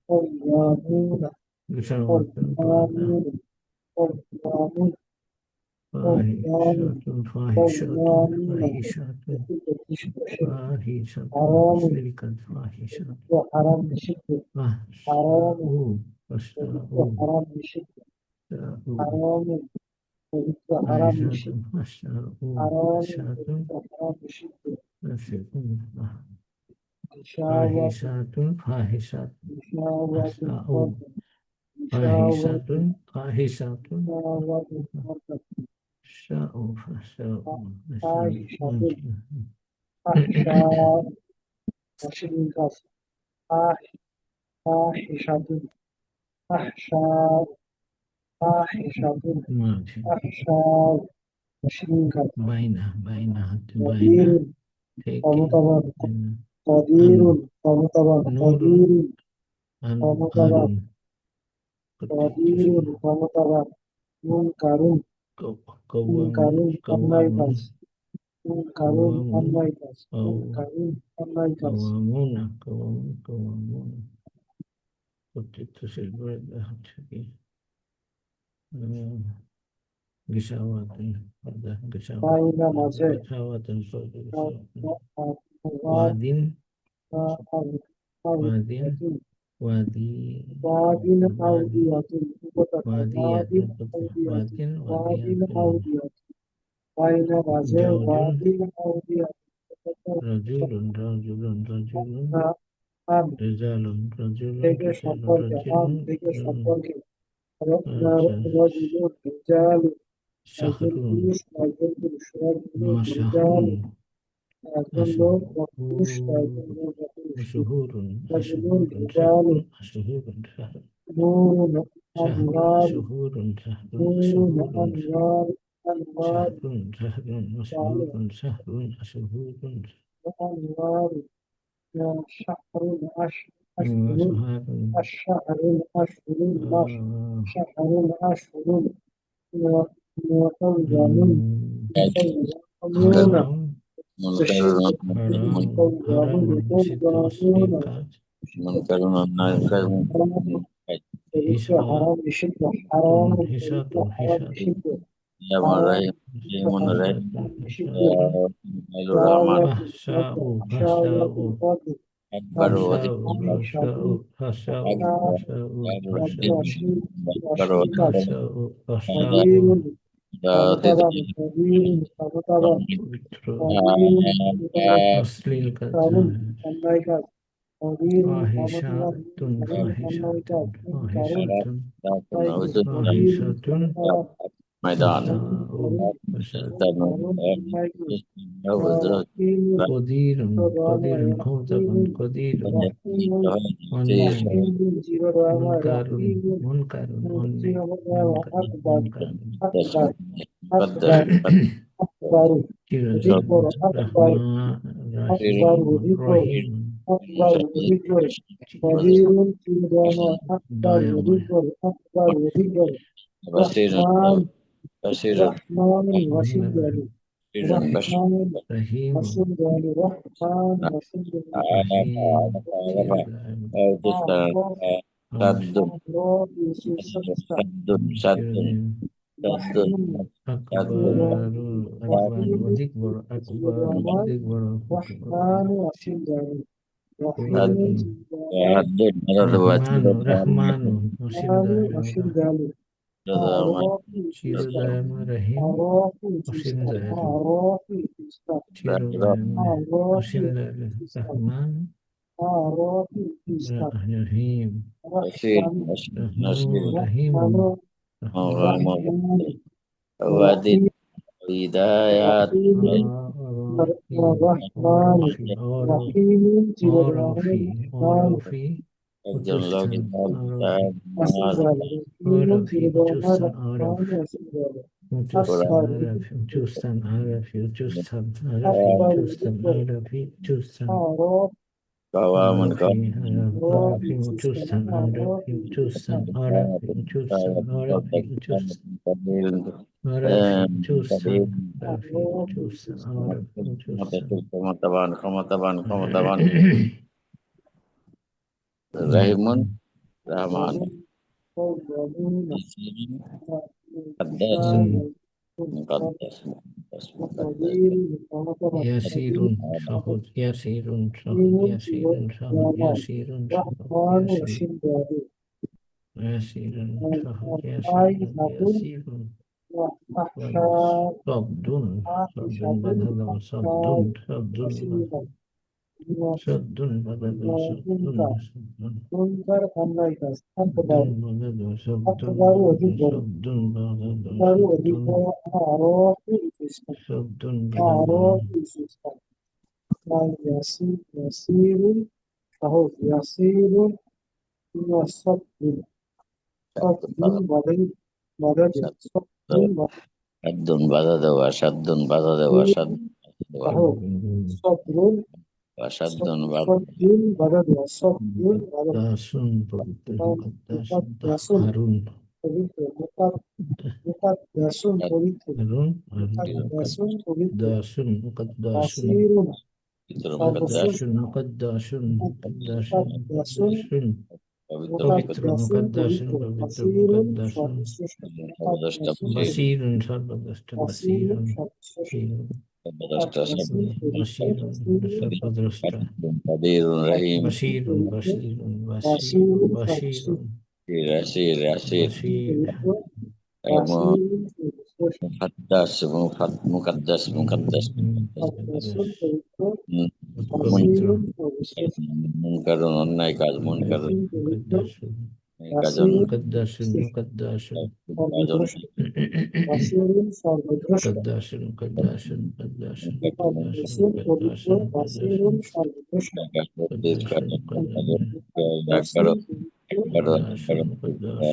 [SPEAKER 2] قوامون
[SPEAKER 6] إشارة الفرد
[SPEAKER 2] قوامون قوامون
[SPEAKER 6] فاحشة فاحشة
[SPEAKER 2] قوامون
[SPEAKER 6] فاحشة فاحشة
[SPEAKER 2] حرام
[SPEAKER 6] تلك الفاحشة
[SPEAKER 2] وحرام بشدة حرام
[SPEAKER 6] فاشتروا
[SPEAKER 2] حرام بشدة حرام حرام بشدة
[SPEAKER 6] فاشتروا
[SPEAKER 2] حرام
[SPEAKER 6] فاشتروا
[SPEAKER 2] حرام بشدة إشاوة
[SPEAKER 6] فاحشة فاحشة
[SPEAKER 2] إشاوة
[SPEAKER 6] فاشتروا
[SPEAKER 2] إشاوة
[SPEAKER 6] فاحشة فاحشة
[SPEAKER 2] إشاوة
[SPEAKER 6] شاءوا فاشتروا
[SPEAKER 2] فاحشة فاحشة وشدين كاس فاحشة فاحشة فاحشة
[SPEAKER 6] ماشي
[SPEAKER 2] فاحشة وشدين كاس
[SPEAKER 6] بين
[SPEAKER 2] قدير ومطبق قدير ومطبق
[SPEAKER 6] نور
[SPEAKER 2] قدير
[SPEAKER 6] أنهار
[SPEAKER 2] ومطبق قدير ومطبق منكر منكر
[SPEAKER 6] قوام
[SPEAKER 2] أمايكاس منكر أمايكاس
[SPEAKER 6] أو
[SPEAKER 2] منكر أمايكاس
[SPEAKER 6] قوامون قد تتصل برد أحد غشاوات هذا غشاوات
[SPEAKER 2] باين مازه
[SPEAKER 6] غشاوات واد وادي
[SPEAKER 2] وادين
[SPEAKER 6] وادي
[SPEAKER 2] أودية
[SPEAKER 6] واديات
[SPEAKER 2] وادين أودية وادين
[SPEAKER 6] واديات
[SPEAKER 2] أودية باين مازه
[SPEAKER 6] زوج
[SPEAKER 2] وادين أودية
[SPEAKER 6] رجل
[SPEAKER 2] آم
[SPEAKER 6] رجال
[SPEAKER 2] থেকে সম্পর্কে আম থেকে সম্পর্কে রজুলুন রিজাল একজন
[SPEAKER 6] شهر
[SPEAKER 2] পুরুষ একজন পুরুষ রজুলুন
[SPEAKER 6] وشهر
[SPEAKER 2] রিজাল একজন লোক বা পুরুষ একজন লোক বা পুরুষ
[SPEAKER 6] وشهور
[SPEAKER 2] রজুলুন
[SPEAKER 6] أشهر
[SPEAKER 2] রিজাল
[SPEAKER 6] أشهر
[SPEAKER 2] نون
[SPEAKER 6] شهر
[SPEAKER 2] أنوار
[SPEAKER 6] أشهر
[SPEAKER 2] نون
[SPEAKER 6] أشهر
[SPEAKER 2] أنوار أنوار
[SPEAKER 6] شهر
[SPEAKER 2] صالح
[SPEAKER 6] شهر أشهر
[SPEAKER 2] أنوار شهر أشهر
[SPEAKER 6] وشهر
[SPEAKER 2] الشهر الأشهر شهر الأشهر وقوم يقومون
[SPEAKER 3] منكر
[SPEAKER 6] حرام ست تصديقات
[SPEAKER 2] حرام بشدة حرام
[SPEAKER 6] حساب
[SPEAKER 2] حرام بشدة
[SPEAKER 3] Bismillahirrahmanirrahim. Bismillahirrahmanirrahim.
[SPEAKER 6] فحشاء
[SPEAKER 2] شاوة
[SPEAKER 6] فحشاء
[SPEAKER 2] الفضل
[SPEAKER 3] Akbar wa
[SPEAKER 6] فحشاء
[SPEAKER 2] شاطئ
[SPEAKER 6] فحشاء
[SPEAKER 2] وشيء
[SPEAKER 3] akbar
[SPEAKER 2] وشيكات
[SPEAKER 6] فحشاء فحشاء
[SPEAKER 2] قدير ومطبق قدير ومطبق قدير
[SPEAKER 6] أصلي
[SPEAKER 2] ومطبق أمريكات قدير
[SPEAKER 6] فاحشة
[SPEAKER 2] ومطبق
[SPEAKER 6] فاحشة
[SPEAKER 2] أمريكات منكر
[SPEAKER 6] فاحشة
[SPEAKER 2] قدير
[SPEAKER 6] فاحشة
[SPEAKER 2] ومطبق
[SPEAKER 3] Maidan.
[SPEAKER 6] فحشاء قدير قدير قوة قدير منكر منكر منكر
[SPEAKER 2] أكبر ذكر أكبر أكبر ذكر
[SPEAKER 6] رحيم
[SPEAKER 2] أكبر ذكر قدير في دائما أكبر ذكر أكبر ذكر رحمن رحمن وسيم رحمن
[SPEAKER 6] رحيم
[SPEAKER 2] وسيم رحمن وسيم
[SPEAKER 6] رحيم أكبر أكبر وذكر أكبر ذكر
[SPEAKER 2] رحمن وسيم
[SPEAKER 6] رحمن رحمن
[SPEAKER 2] وسيم
[SPEAKER 6] شير دائما رحيم وسيم دائما شير دائما وسيم دائما رحمن رحيم رحيم
[SPEAKER 3] Wadid hidayat
[SPEAKER 6] عرفي
[SPEAKER 3] Teknologi kawaman kawan রাহিমুন Rahman
[SPEAKER 2] توابون
[SPEAKER 3] ইয়াসিরুন
[SPEAKER 2] مقدسون
[SPEAKER 3] মুকাদ্দাস মুকাদ্দাস
[SPEAKER 2] مقتدر مقرب
[SPEAKER 6] ইয়াসিরুন সহজ, ইয়াসিরুন সহজ, ইয়াসিরুন সহজ, ইয়াসিরুন সহজ,
[SPEAKER 2] رحمن
[SPEAKER 6] ইয়াসির
[SPEAKER 2] رحيم بابي
[SPEAKER 6] ইয়াসিরুন সহজ,
[SPEAKER 2] آي
[SPEAKER 6] ইয়াসিরুন
[SPEAKER 2] هاتون
[SPEAKER 6] ইয়াসিরুন
[SPEAKER 2] وأحشاب
[SPEAKER 6] শব্দুন শব্দুন
[SPEAKER 2] عائشة
[SPEAKER 6] বাধা দাও, শব্দুন
[SPEAKER 2] أحشاب
[SPEAKER 6] শব্দুন
[SPEAKER 2] وسيلة
[SPEAKER 6] শব্দুন বাধা দাও, শব্দুন শব্দুন
[SPEAKER 2] منكر أمريكا
[SPEAKER 6] শব্দুন
[SPEAKER 2] أكبر
[SPEAKER 6] বাধা দাও, শব্দুন
[SPEAKER 2] أكبر وجد
[SPEAKER 6] শব্দুন বাধা দাও,
[SPEAKER 2] أكبر وجد
[SPEAKER 6] শব্দুন
[SPEAKER 2] أعراف الإسلام
[SPEAKER 6] শব্দুন বাধা দাও,
[SPEAKER 2] أعراف الإسلام يسير يسير فهو يسير من الصبر صبر بدل بدل صبر
[SPEAKER 3] সাদ্দুন বাধা দেওয়া সাদ্দুন বাধা দেওয়া সাদ্দুন
[SPEAKER 2] فهو صبر
[SPEAKER 3] সাদ্দুন বাধা
[SPEAKER 2] صبر بدل صبر بدل
[SPEAKER 6] দাসুন পবিত্র মুকদ্দাসুন
[SPEAKER 2] مقدس
[SPEAKER 6] হারুন
[SPEAKER 2] পবিত্র مقدس পবিত্র
[SPEAKER 6] হারুন
[SPEAKER 2] مقدس পবিত্র
[SPEAKER 6] দাসুন মুকদ্দাসুন
[SPEAKER 2] বাসিরুন
[SPEAKER 3] পবিত্র
[SPEAKER 6] মুকদ্দাসুন মুকদ্দাসুন মুকদ্দাসুন মুকদ্দাসুন পবিত্র
[SPEAKER 2] মুকাদ্দাসুন
[SPEAKER 6] মুকদ্দাসুন
[SPEAKER 2] পবিত্র
[SPEAKER 6] পবিত্র
[SPEAKER 2] বাসিরুন
[SPEAKER 6] মুকদ্দাসুন
[SPEAKER 2] সর্বশ্রেষ্ঠ
[SPEAKER 6] বাসিরুন সর্বদ্রষ্ট
[SPEAKER 2] বাসিরুন
[SPEAKER 6] বাসিরুন
[SPEAKER 2] সর্বশ্রেষ্ঠ
[SPEAKER 6] বাসিরুন সর্বদ্রষ্ট
[SPEAKER 3] কাদিরুন রহিম
[SPEAKER 6] বাসিরুন বাসিরুন
[SPEAKER 2] বাসিরুন
[SPEAKER 6] বাসিরুন
[SPEAKER 3] ইয়াসির ইয়াসির
[SPEAKER 6] বাসির
[SPEAKER 2] বাসিরুন
[SPEAKER 3] মুকাদ্দাস মুকাদ্দাস মুকাদ্দাস
[SPEAKER 2] মুকাদ্দাসুন পবিত্র
[SPEAKER 6] পবিত্র
[SPEAKER 2] বাসিরুন সর্বশ্রেষ্ঠ
[SPEAKER 3] মুনকারুন অন্যায় কাজ মুনকারুন
[SPEAKER 6] মুকদ্দাসুন
[SPEAKER 3] কাজ
[SPEAKER 6] মুকদ্দাসুন মুকদ্দাসুন
[SPEAKER 2] বাসিরুন সর্বশ্রেষ্ঠ
[SPEAKER 6] মুকদ্দাসুন মুকদ্দাসুন মুকদ্দাসুন
[SPEAKER 2] মুকাদ্দাসুন পবিত্র বাসিরুন সর্বশ্রেষ্ঠ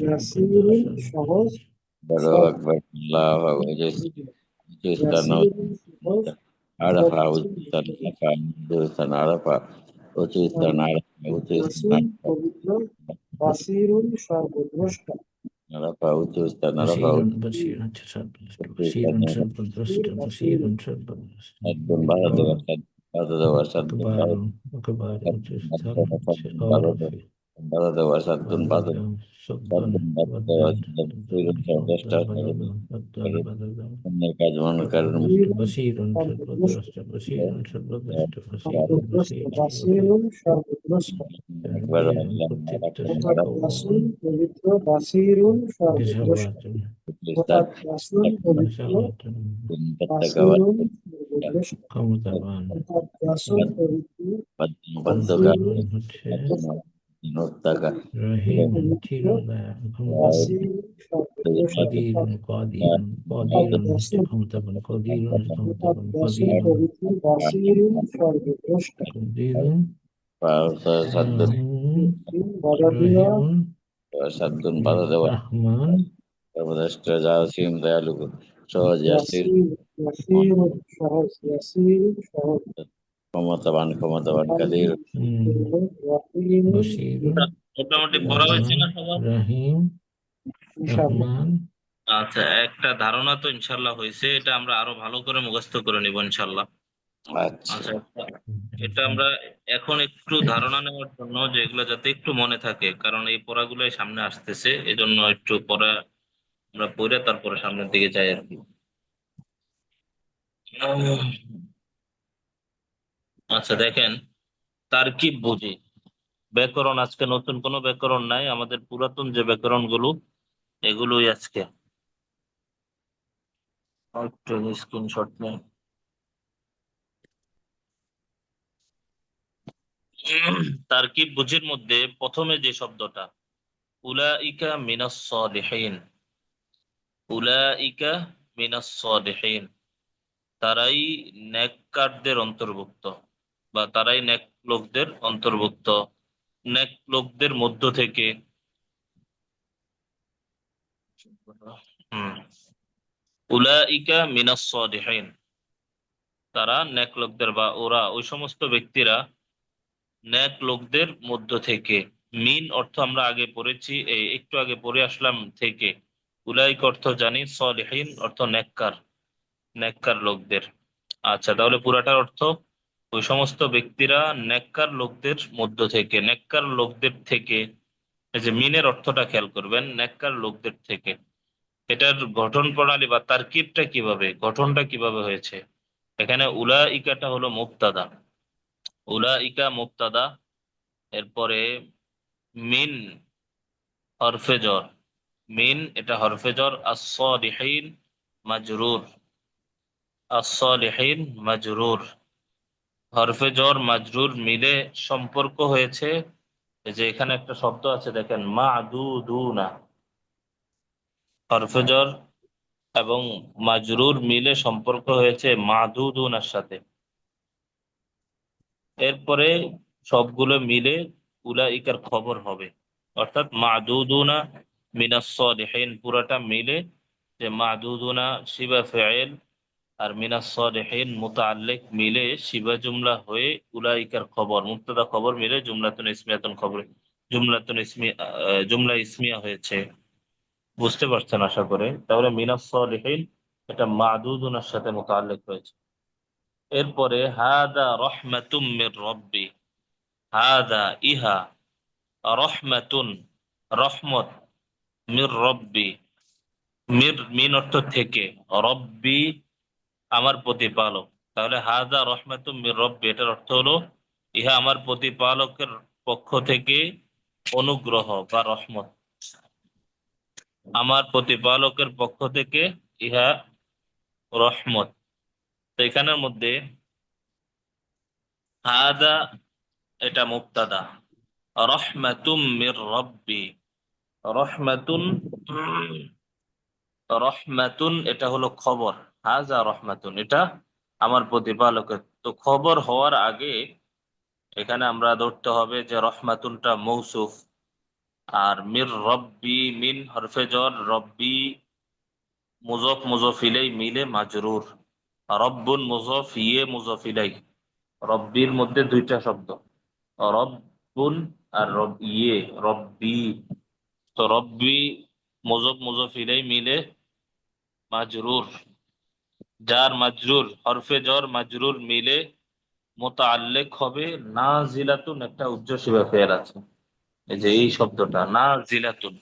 [SPEAKER 2] ইয়াসিরুন সহজ
[SPEAKER 3] বড় আকবর আল্লাহু আকবার
[SPEAKER 2] ইয়াসিরুন সহজ
[SPEAKER 3] আরাফা উচ্চারণ আরাফা উচ্চারণ
[SPEAKER 2] ইয়াসিন পবিত্র বাসিরুন সর্বশ্রেষ্ঠ
[SPEAKER 3] আরাফা উচ্চারণ আরাফা
[SPEAKER 6] বাসিরুন বাসিরুন সর্বদ্রষ্ট বাসিরুন সর্বদ্রষ্ট বাসিরুন সর্বদ্রষ্ট
[SPEAKER 3] সাদ্দুন বাধা দেওয়া বাধা দেওয়া সাদ্দুন
[SPEAKER 6] আকবারুন আকবারুন আরফি
[SPEAKER 3] বাধা দেওয়া সাদ্দুন বাধা
[SPEAKER 6] শব্দন
[SPEAKER 3] বাধা দেওয়া অন্যের কাজ মুনকারুন
[SPEAKER 6] বাসিরুন সর্বদ্রষ্ট বাসিরুন সর্বদ্রষ্ট
[SPEAKER 2] বাসিরুন সর্বশ্রেষ্ঠ
[SPEAKER 3] আকবর
[SPEAKER 2] মুকাদ্দাসুন পবিত্র বাসিরুন সর্বশ্রেষ্ঠ মুকাদ্দাসুন পবিত্র বাসিরুন সর্বশ্রেষ্ঠ
[SPEAKER 6] ক্ষমতাবান
[SPEAKER 2] মুকাদ্দাসুন পবিত্র
[SPEAKER 6] ক্ষমতাবান হচ্ছে
[SPEAKER 3] নত্তাকা
[SPEAKER 6] রহিম চিরদয়া
[SPEAKER 2] বাসিরুন সর্বশ্রেষ্ঠ
[SPEAKER 6] কদিরুন কদিরুন কদিরুন হচ্ছে ক্ষমতাবান কদিরুন হচ্ছে ক্ষমতাবান
[SPEAKER 2] মুকাদ্দাসুন
[SPEAKER 6] কদিরুন
[SPEAKER 2] পবিত্র বাসিরুন সর্বশ্রেষ্ঠ
[SPEAKER 6] কদিরুন
[SPEAKER 3] সাদ্দুন
[SPEAKER 2] বাদাদিয়া
[SPEAKER 6] রহিম
[SPEAKER 3] সাদ্দুন বাধা দেওয়া
[SPEAKER 6] রহমান
[SPEAKER 3] সর্বশ্রেষ্ঠ জাসিম দয়ালু সহজ ইয়াসির
[SPEAKER 2] ইয়াসিরুন সহজ ইয়াসিরুন সহজ
[SPEAKER 3] ক্ষমতাবান কাদির
[SPEAKER 2] রহিম
[SPEAKER 6] বশিরুন
[SPEAKER 1] মোটামুটি পড়া হয়েছে না সবার?
[SPEAKER 6] রহিম
[SPEAKER 2] ইনশাআল্লাহ
[SPEAKER 6] রহমান
[SPEAKER 1] আচ্ছা, একটা ধারণা তো ইনশাল্লাহ হয়েছে, এটা আমরা আরো ভালো করে মুখস্থ করে নিব ইনশাল্লাহ।
[SPEAKER 3] আচ্ছা
[SPEAKER 1] আচ্ছা, এটা আমরা এখন একটু ধারণা নেওয়ার জন্য যে এগুলো যাতে একটু মনে থাকে, কারণ এই পড়াগুলোই সামনে আসতেছে, এজন্য একটু পড়া আমরা পড়ে তারপরে সামনের দিকে যাই আর কি। আচ্ছা দেখেন, তারকিব বুঝি ব্যাকরণ, আজকে নতুন কোনো ব্যাকরণ নাই, আমাদের পুরাতন যে ব্যাকরণ গুলো এগুলোই আজকে। একটু স্ক্রিনশট নেই। তারকিব বুঝির মধ্যে প্রথমে যে শব্দটা উলাইকা মিনাস সালিহিন, উলাইকা মিনাস সালিহিন, তারাই নেককারদের অন্তর্ভুক্ত বা তারাই নেক লোকদের অন্তর্ভুক্ত, নেক লোকদের মধ্য থেকে। উলাইকা মিনাস সালিহিন, তারা নেক লোকদের বা ওরা ওই সমস্ত ব্যক্তিরা নেক লোকদের মধ্য থেকে। মিন অর্থ আমরা আগে পড়েছি, একটু আগে পড়ে আসলাম থেকে। উলাইক অর্থ জানি, সালিহিন অর্থ নেককার, নেককার লোকদের। আচ্ছা তাহলে পুরাটার অর্থ ওই সমস্ত ব্যক্তিরা নেককার লোকদের মধ্য থেকে, নেককার লোকদের থেকে, এই যে মিনের অর্থটা খেয়াল করবেন, নেককার লোকদের থেকে। এটার গঠন প্রণালী বা তারকিবটা কিভাবে, গঠনটা কিভাবে হয়েছে? এখানে উলাইকাটা হলো মুবতাদা, উলাইকা মুবতাদা, এরপরে মিন হরফে জর, মিন এটা হরফে জর, আস-সালিহিন মাজরুর, আস-সালিহিন মাজরুর, হরফে জর মাজরুর মিলে সম্পর্ক হয়েছে। এই যে এখানে একটা শব্দ আছে দেখেন, মা'দুদুনা, হরফে জর এবং মাজরুর মিলে সম্পর্ক হয়েছে মা'দুদুনার সাথে। এরপরে সবগুলো মিলে উলাইকার খবর হবে, অর্থাৎ মা'দুদুনা মিনাস সালিহিন পুরাটা মিলে, যে মা'দুদুনা শিবা ফেয়েল আর মিনাস সালিহিন মুতাআল্লিক মিলে শিবা জুমলা হয়ে উলাইকার খবর, মুবতাদা খবর মিলে জুমলাতুন ইসমিয়াতুন খবর, জুমলাতুন ইসমি জুমলা ইসমিয়া হয়েছে। বুঝতে পারছেন আশা করে? তাহলে মিনাস সালিহিন এটা মা'দুদুনার সাথে মুতাআল্লিক হয়েছে। এরপরে হাদা রহমাতুম মির রব্বি, হাদা ইহা, রহমাতুন রহমত, মির রব্বি, মির মিন অর্থ থেকে, রব্বি আমার প্রতিপালক। তাহলে হাদা রহমাতুম মির রব্বি এটার অর্থ হলো ইহা আমার প্রতিপালকের পক্ষ থেকে অনুগ্রহ বা রহমত, আমার প্রতিপালকের পক্ষ থেকে ইহা রহমত। তো এখানের মধ্যে হাদা এটা মুবতাদা, রহমাতুম মির রব্বি, রহমাতুন, রহমাতুন এটা হলো খবর, হাজা রহমাতুন এটা আমার প্রতিপালকের। তো খবর হওয়ার আগে এখানে আমরা ধরতে হবে যে রহমাতুনটা মৌসুফ, আর মির রব্বি মিন হরফে জর, রব্বি মুজফ মুজফ ইলাই মিলে মাজরুর, রব্বুন মুজফ ইয়ে মুজফ ইলাই, রব্বির মধ্যে দুইটা শব্দ, রব্বুন আর রব ইয়ে রব্বি। তো রব্বি মুজফ মুজফ ইলাই মিলে মাজরুর, জার মাজরুর, হরফে জর মাজরুর মিলে মোতাআল্লিক হবে নাজিলাতুন, একটা উজ্জ্বল ফেল আছে, এই যে এই শব্দটা নাজিলাতুন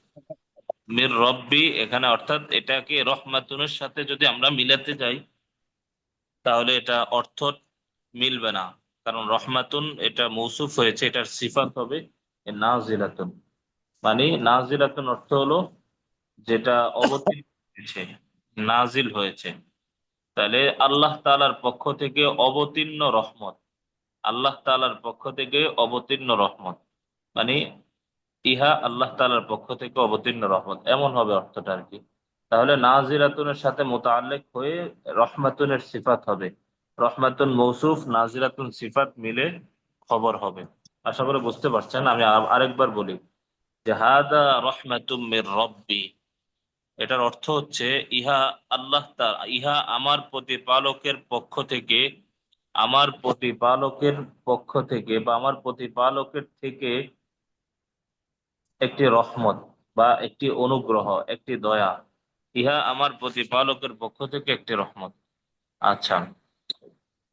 [SPEAKER 1] মির রব্বি এখানে, অর্থাৎ এটাকে রহমাতুনের সাথে যদি আমরা মিলাতে যাই তাহলে এটা অর্থ মিলবে না, কারণ রহমাতুন এটা মৌসুফ হয়েছে, এটার সিফাত হবে নাজিলাতুন। মানে নাজিলাতুন অর্থ হলো যেটা অবতীর্ণ হয়েছে, নাজিল হয়েছে। তাহলে আল্লাহ তাআলার পক্ষ থেকে অবতীর্ণ রহমত, আল্লাহ তাআলার পক্ষ থেকে অবতীর্ণ রহমত, মানে ইহা আল্লাহ তাআলার পক্ষ থেকে অবতীর্ণ রহমত, এমন হবে অর্থটা আর কি। তাহলে নাজিরাতুনের সাথে মোতাআল্লিক হয়ে রহমাতুনের সিফাত হবে, রহমাতুন মৌসুফ নাজিরাতুন সিফাত মিলে খবর হবে। আশা করে বুঝতে পারছেন। আমি আরেকবার বলি যে হাদা রহমাতুম মির রব্বি, এটার অর্থ হচ্ছে ইহা আল্লাহ তাআলা, ইহা আমার প্রতিপালকের পক্ষ থেকে, আমার প্রতিপালকের পক্ষ থেকে বা আমার প্রতিপালকের থেকে একটি রহমত বা একটি অনুগ্রহ, একটি দয়া, ইহা আমার প্রতিপালকের পক্ষ থেকে একটি রহমত। আচ্ছা,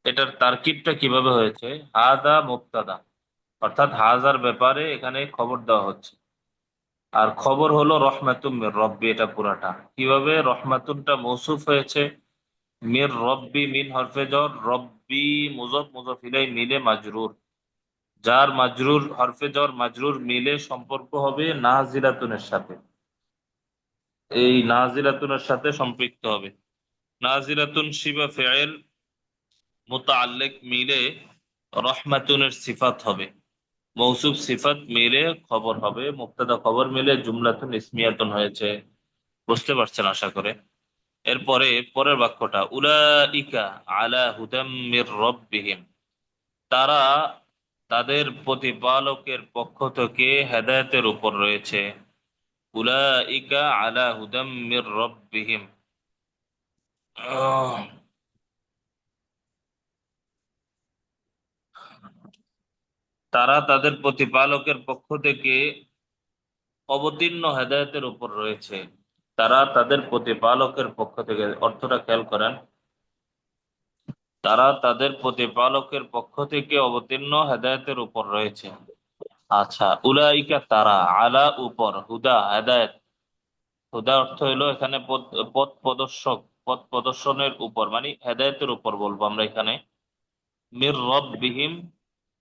[SPEAKER 1] এটার তারকিবটা কিভাবে হয়েছে? হাদা মুবতাদা, অর্থাৎ হাজার ব্যাপারে এখানে খবর দেওয়া হচ্ছে, আর খবর হলো রহমাতুম মির রব্বি, এটা পুরাটা। কিভাবে? রহমাতুনটা মৌসুফ হয়েছে, মির রব্বি মিন হরফে জর, রব্বি মুজফ মুজফ ইলাই মিলে মাজরুর, যার মাজরুর হরফে জর মাজরুর মিলে সম্পর্ক হবে নাজিলাতুনের সাথে, এই নাজিলাতুনের সাথে সম্পৃক্ত হবে। নাজিলাতুন শিবা ফেয়েল মুতাআল্লিক মিলে রহমাতুনের সিফাত হবে, মৌসুফ সিফাত মিলে খবর হবে, মুবতাদা খবর মিলে জুমলাতুন ইসমিয়াতুন হয়েছে। বুঝতে পারছেন আশা করে? এরপরে পরের বাক্যটা উলাইকা আলা হুদাম মির রব্বিহিম, তারা তাদের প্রতিপালকের পক্ষ থেকে হেদায়েতের উপর রয়েছে। উলাইকা আলা হুদাম মির রব্বিহিম, তারা তাদের প্রতিপালকের পক্ষ থেকে অবতীর্ণ হেদায়েতের উপর রয়েছে। তারা তাদের প্রতিপালকের পক্ষ থেকে, অর্থটা খেয়াল করেন, তারা তাদের প্রতিপালকের পক্ষ থেকে অবতীর্ণ হেদায়েতের উপর রয়েছে। আচ্ছা, উলাইকা তারা, আলা উপর, হুদা হেদায়েত। হুদা অর্থ হলো এখানে পথ প্রদর্শক, পথ প্রদর্শনের উপর, মানে হেদায়েতের উপর বলবো আমরা এখানে। মির রব্বিহিম,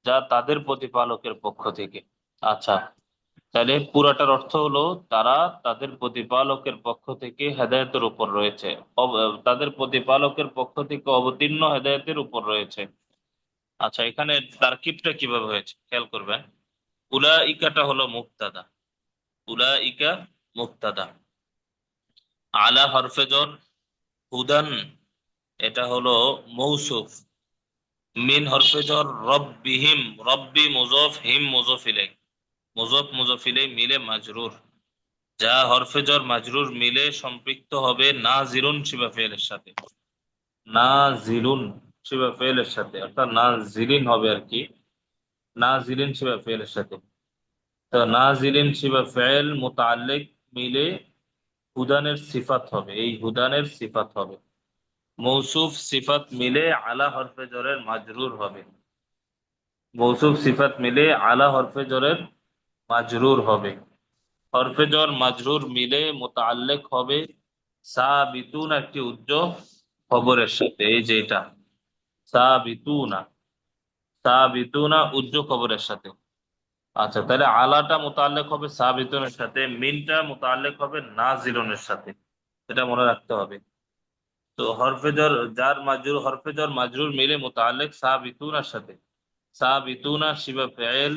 [SPEAKER 1] যা তাদের প্রতিপালকের পক্ষ থেকে। আচ্ছা, তাহলে পুরাটার অর্থ হলো তারা তাদের প্রতিপালকের পক্ষ থেকে হেদায়েতের উপর রয়েছে, তাদের প্রতিপালকের পক্ষ থেকে অবতীর্ণ হেদায়েতের উপর রয়েছে। আচ্ছা, এখানে তারকিবটা কিভাবে হয়েছে খেয়াল করবেন। উলাইকাটা হলো মুবতাদা, উলাইকা মুবতাদা, আলা হরফে জর, হুদান এটা হলো মৌসুফ, মিন হরফে জর রব্বিহিম, রব্বি মুজফ, হিম মুজফ ইলাই, মুজফ মুজফ ইলাই মিলে মাজরুর, যা হরফে জর মাজরুর মিলে সম্পৃক্ত হবে নাজিরুন শিবা ফেলের সাথে, নাজিলুন শিবা ফেলের সাথে, অর্থাৎ নাজিলিন হবে আর কি, নাজিলিন শিবা ফেলের সাথে। তো নাজিলিন শিবা ফেল মুতাআল্লিক মিলে হুদানের সিফাত হবে, এই হুদানের সিফাত হবে। মৌসুফ সিফাত মিলে আলা হরফে জরের মাজরুর হবে, মৌসুফ সিফাত মিলে আলা হরফে জরের মাজরুর হবে। হরফে জর মাজরুর মিলে মুতাআল্লিক হবে সাবিতুন একটি উচ্চ খবরের সাথে, এই যে এটা সাবিতুনা, সাবিতুনা উচ্চ খবরের সাথে। আচ্ছা, তাহলে আলাটা মুতাআল্লিক হবে সাবিতুনের সাথে, মিনটা মুতাআল্লিক হবে নাজিলুনের সাথে, এটা মনে রাখতে হবে। তো হরফে জর জার মাজরুর, হরফে জর মাজরুর মিলে মুতাআল্লিক সাবিতুনার সাথে, সাবিতুনা শিবা ফেল,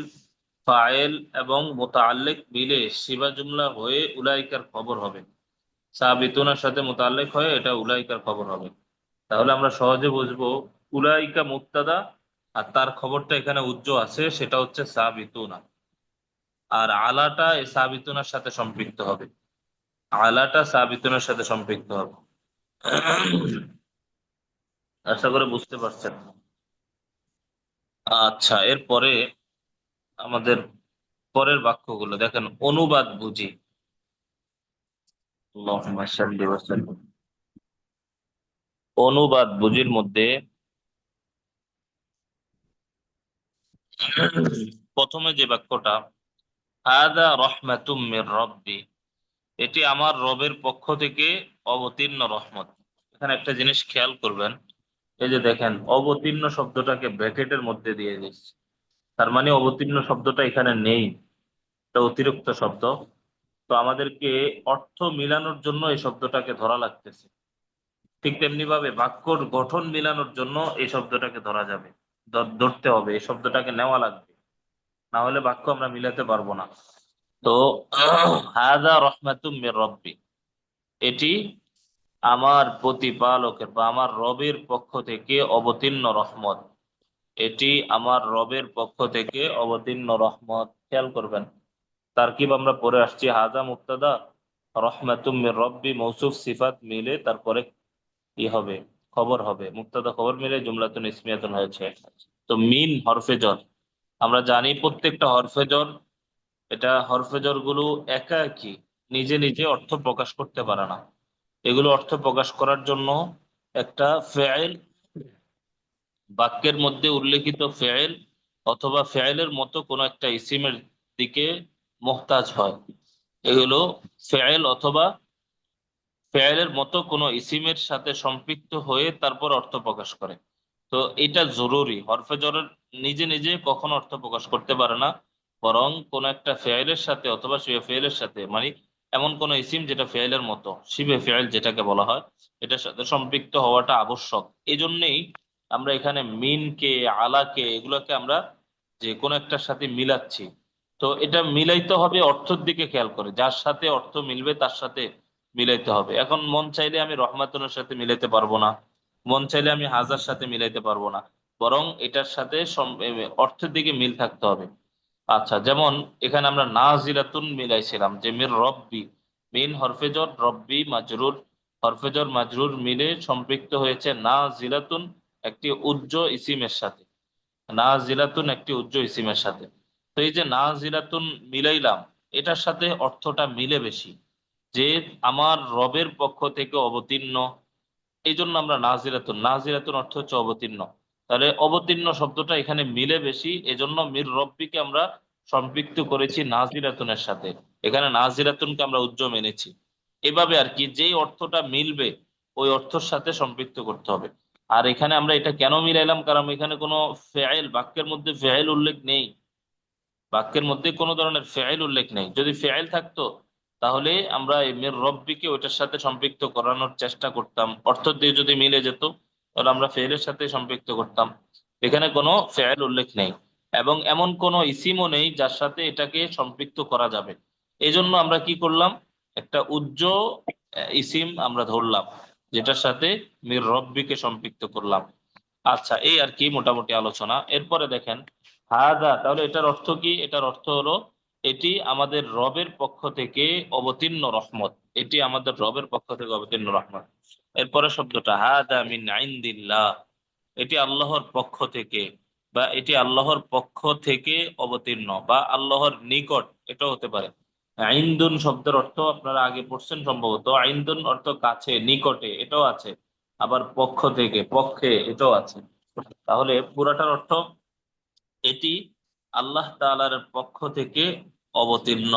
[SPEAKER 1] ফাইল এবং মুতাআল্লিক মিলে শিবা জুমলা হয়ে উলাইকার খবর হবে, সাবিতুনার সাথে মুতাআল্লিক হয়ে এটা উলাইকার খবর হবে। তাহলে আমরা সহজে বুঝবো উলাইকা মুবতাদা, আর তার খবরটা এখানে উজ্জ আছে, সেটা হচ্ছে সাবিতুনা, আর আলাটা এই সাবিতুনার সাথে সম্পৃক্ত হবে, আলাটা সাবিতুনার সাথে সম্পৃক্ত হবে। আশা করে বুঝতে পারছেন। আচ্ছা, এরপরে আমাদের পরের বাক্যগুলো দেখেন, অনুবাদ বুঝি। আল্লাহুম্মা সাল্লি ওয়া সাল্লিম। অনুবাদ বুঝির মধ্যে প্রথমে যে বাক্যটা, হাদা রহমাতুম মির রব্বি, এটি আমার রবের পক্ষ থেকে অবতীর্ণ রহমত। এখানে একটা জিনিস খেয়াল করবেন, এই যে দেখেন অবতীর্ণ শব্দটাকে ব্র্যাকেটের মধ্যে দিয়ে দিচ্ছে, তার মানে অবতীর্ণ শব্দটা এখানে নেই, এটা অতিরিক্ত শব্দ। তো আমাদেরকে অর্থ মিলানোর জন্য এই শব্দটাকে ধরা লাগতেছে, ঠিক তেমনি ভাবে বাক্যর গঠন মিলানোর জন্য এই শব্দটাকে ধরা যাবে, ধরতে হবে, এই শব্দটাকে নেওয়া লাগবে, না হলে বাক্য আমরা মিলাতে পারবো না। তো হাদা রহমাতুম মির রব্বি, এটি আমার প্রতিপালকের বা আমার রবের পক্ষ থেকে অবতীর্ণ রহমত, এটি আমার রবের পক্ষ থেকে অবতীর্ণ রহমত। খেয়াল করবেন তারকিব আমরা পড়ে আসছি, হাদা মুবতাদা, রহমাতুম মির রব্বি মৌসুফ সিফাত মিলে তারপরে কি হবে, খবর হবে, মুবতাদা খবর মিলে জুমলাতুন ইসমিয়াতুন হয়েছে। তো মিন হরফে জর, আমরা জানি প্রত্যেকটা হরফে জর, এটা হরফে জর গুলো একা একই নিজে নিজে অর্থ প্রকাশ করতে পারে না, এগুলো অর্থ প্রকাশ করার জন্য একটা ফেয়েল, বাক্যের মধ্যে উল্লেখিত ফেয়েল অথবা ফেয়েলের মতো কোনো একটা ইসিমের দিকে মোহতাজ হয়। এগুলো ফেয়েল অথবা ফেয়েলের মতো কোনো ইসিমের সাথে সম্পৃক্ত হয়ে তারপর অর্থ প্রকাশ করে। তো এটা জরুরি, হরফে জরের নিজে নিজে কখনো অর্থ প্রকাশ করতে পারে না, বরং কোন একটা ফেয়েলের সাথে অথবা শিবে ফেয়েলের সাথে, মানে এমন কোন ইসিম যেটা ফেয়েলের মতো, শিবে ফেয়েল যেটাকে বলা হয়, এটার সাথে সম্পৃক্ত হওয়াটা আবশ্যক। এই জন্যেই আমরা এখানে মিনকে, আলাকে, এগুলোকে আমরা যে কোনো একটার সাথে মিলাচ্ছি। তো এটা মিলাইতে হবে অর্থের দিকে খেয়াল করে, যার সাথে অর্থ মিলবে তার সাথে মিলাইতে হবে। এখন মন চাইলে আমি রহমাতুনের সাথে মিলাইতে পারবো না, মন চাইলে আমি হাজার সাথে মিলাইতে পারবো না, বরং এটার সাথে অর্থের দিকে মিল থাকতে হবে। আচ্ছা, যেমন এখানে আমরা নাজিলাতুন মিলাইছিলাম যে মির রব্বি, মিন হরফেজর, রব্বি মাজরুর, হরফেজর মাজরুর মিলে সম্পৃক্ত হয়েছে নাজিলাতুন একটি উজ্জ ইসিমের সাথে, নাজিলাতুন একটি উজ্জ ইসিমের সাথে। তো এই যে নাজিলাতুন মিলাইলাম, এটার সাথে অর্থটা মিলে বেশি, যে আমার রবের পক্ষ থেকে অবতীর্ণ, এই জন্য আমরা নাজিরাতুন, নাজিরাতুন অর্থ হচ্ছে অবতীর্ণ। তাহলে অবতীর্ণ শব্দটা এখানে মিলে বেশি, এজন্য মির রব্বিকে আমরা সম্পৃক্ত করেছি নাজিরাতুনের সাথে। এখানে নাজিরাতুনকে আমরা উজ্জ্ব মেনেছি। এভাবে আর কি, যেই অর্থটা মিলবে ওই অর্থের সাথে সম্পৃক্ত করতে হবে। আর এখানে আমরা এটা কেন মিলাইলাম, কারণ এখানে কোনো ফেয়েল, বাক্যের মধ্যে ফেয়েল উল্লেখ নেই। বাক্যের মধ্যে কোনো ধরনের ফেয়েল উল্লেখ নেই। যদি ফেয়েল থাকতো তাহলে আমরা এই মির রব্বিকে ওইটার সাথে সম্পৃক্ত করানোর চেষ্টা করতাম, অর্থ দিয়ে যদি মিলে যেত তাহলে আমরা ফেয়েলের সাথে সম্পৃক্ত করতাম। এখানে কোনো ফেয়েল উল্লেখ নেই এবং এমন কোনো ইসিমও নেই যার সাথে এটাকে সম্পৃক্ত করা যাবে। এই জন্য আমরা কি করলাম, একটা উজ্জ্ব ইসিম আমরা ধরলাম যেটার সাথে মির রব্বিকে সম্পৃক্ত করলাম। আচ্ছা, এই আর কি মোটামুটি আলোচনা। এরপরে দেখেন হাদা, তাহলে এটার অর্থ কি? এটার অর্থ হলো এটি আমাদের রবের পক্ষ থেকে অবতীর্ণ রহমত। এটি আমাদের রবের পক্ষ থেকে অবতীর্ণ রহমত। এরপরে শব্দটা হাদা মিন ইনদিল্লাহ, এটি আল্লাহর পক্ষ থেকে, বা এটি আল্লাহর পক্ষ থেকে অবতীর্ণ, বা আল্লাহর নিকট, এটাও হতে পারে। আইন্দুন শব্দের অর্থ আপনারা আগে পড়ছেন সম্ভবত, আইন্দুন অর্থ কাছে, নিকটে, এটাও আছে। আবার পক্ষ থেকে, পক্ষে, এটাও আছে। তাহলে পুরাটার অর্থ এটি আল্লাহ তাআলার পক্ষ থেকে অবতীর্ণ।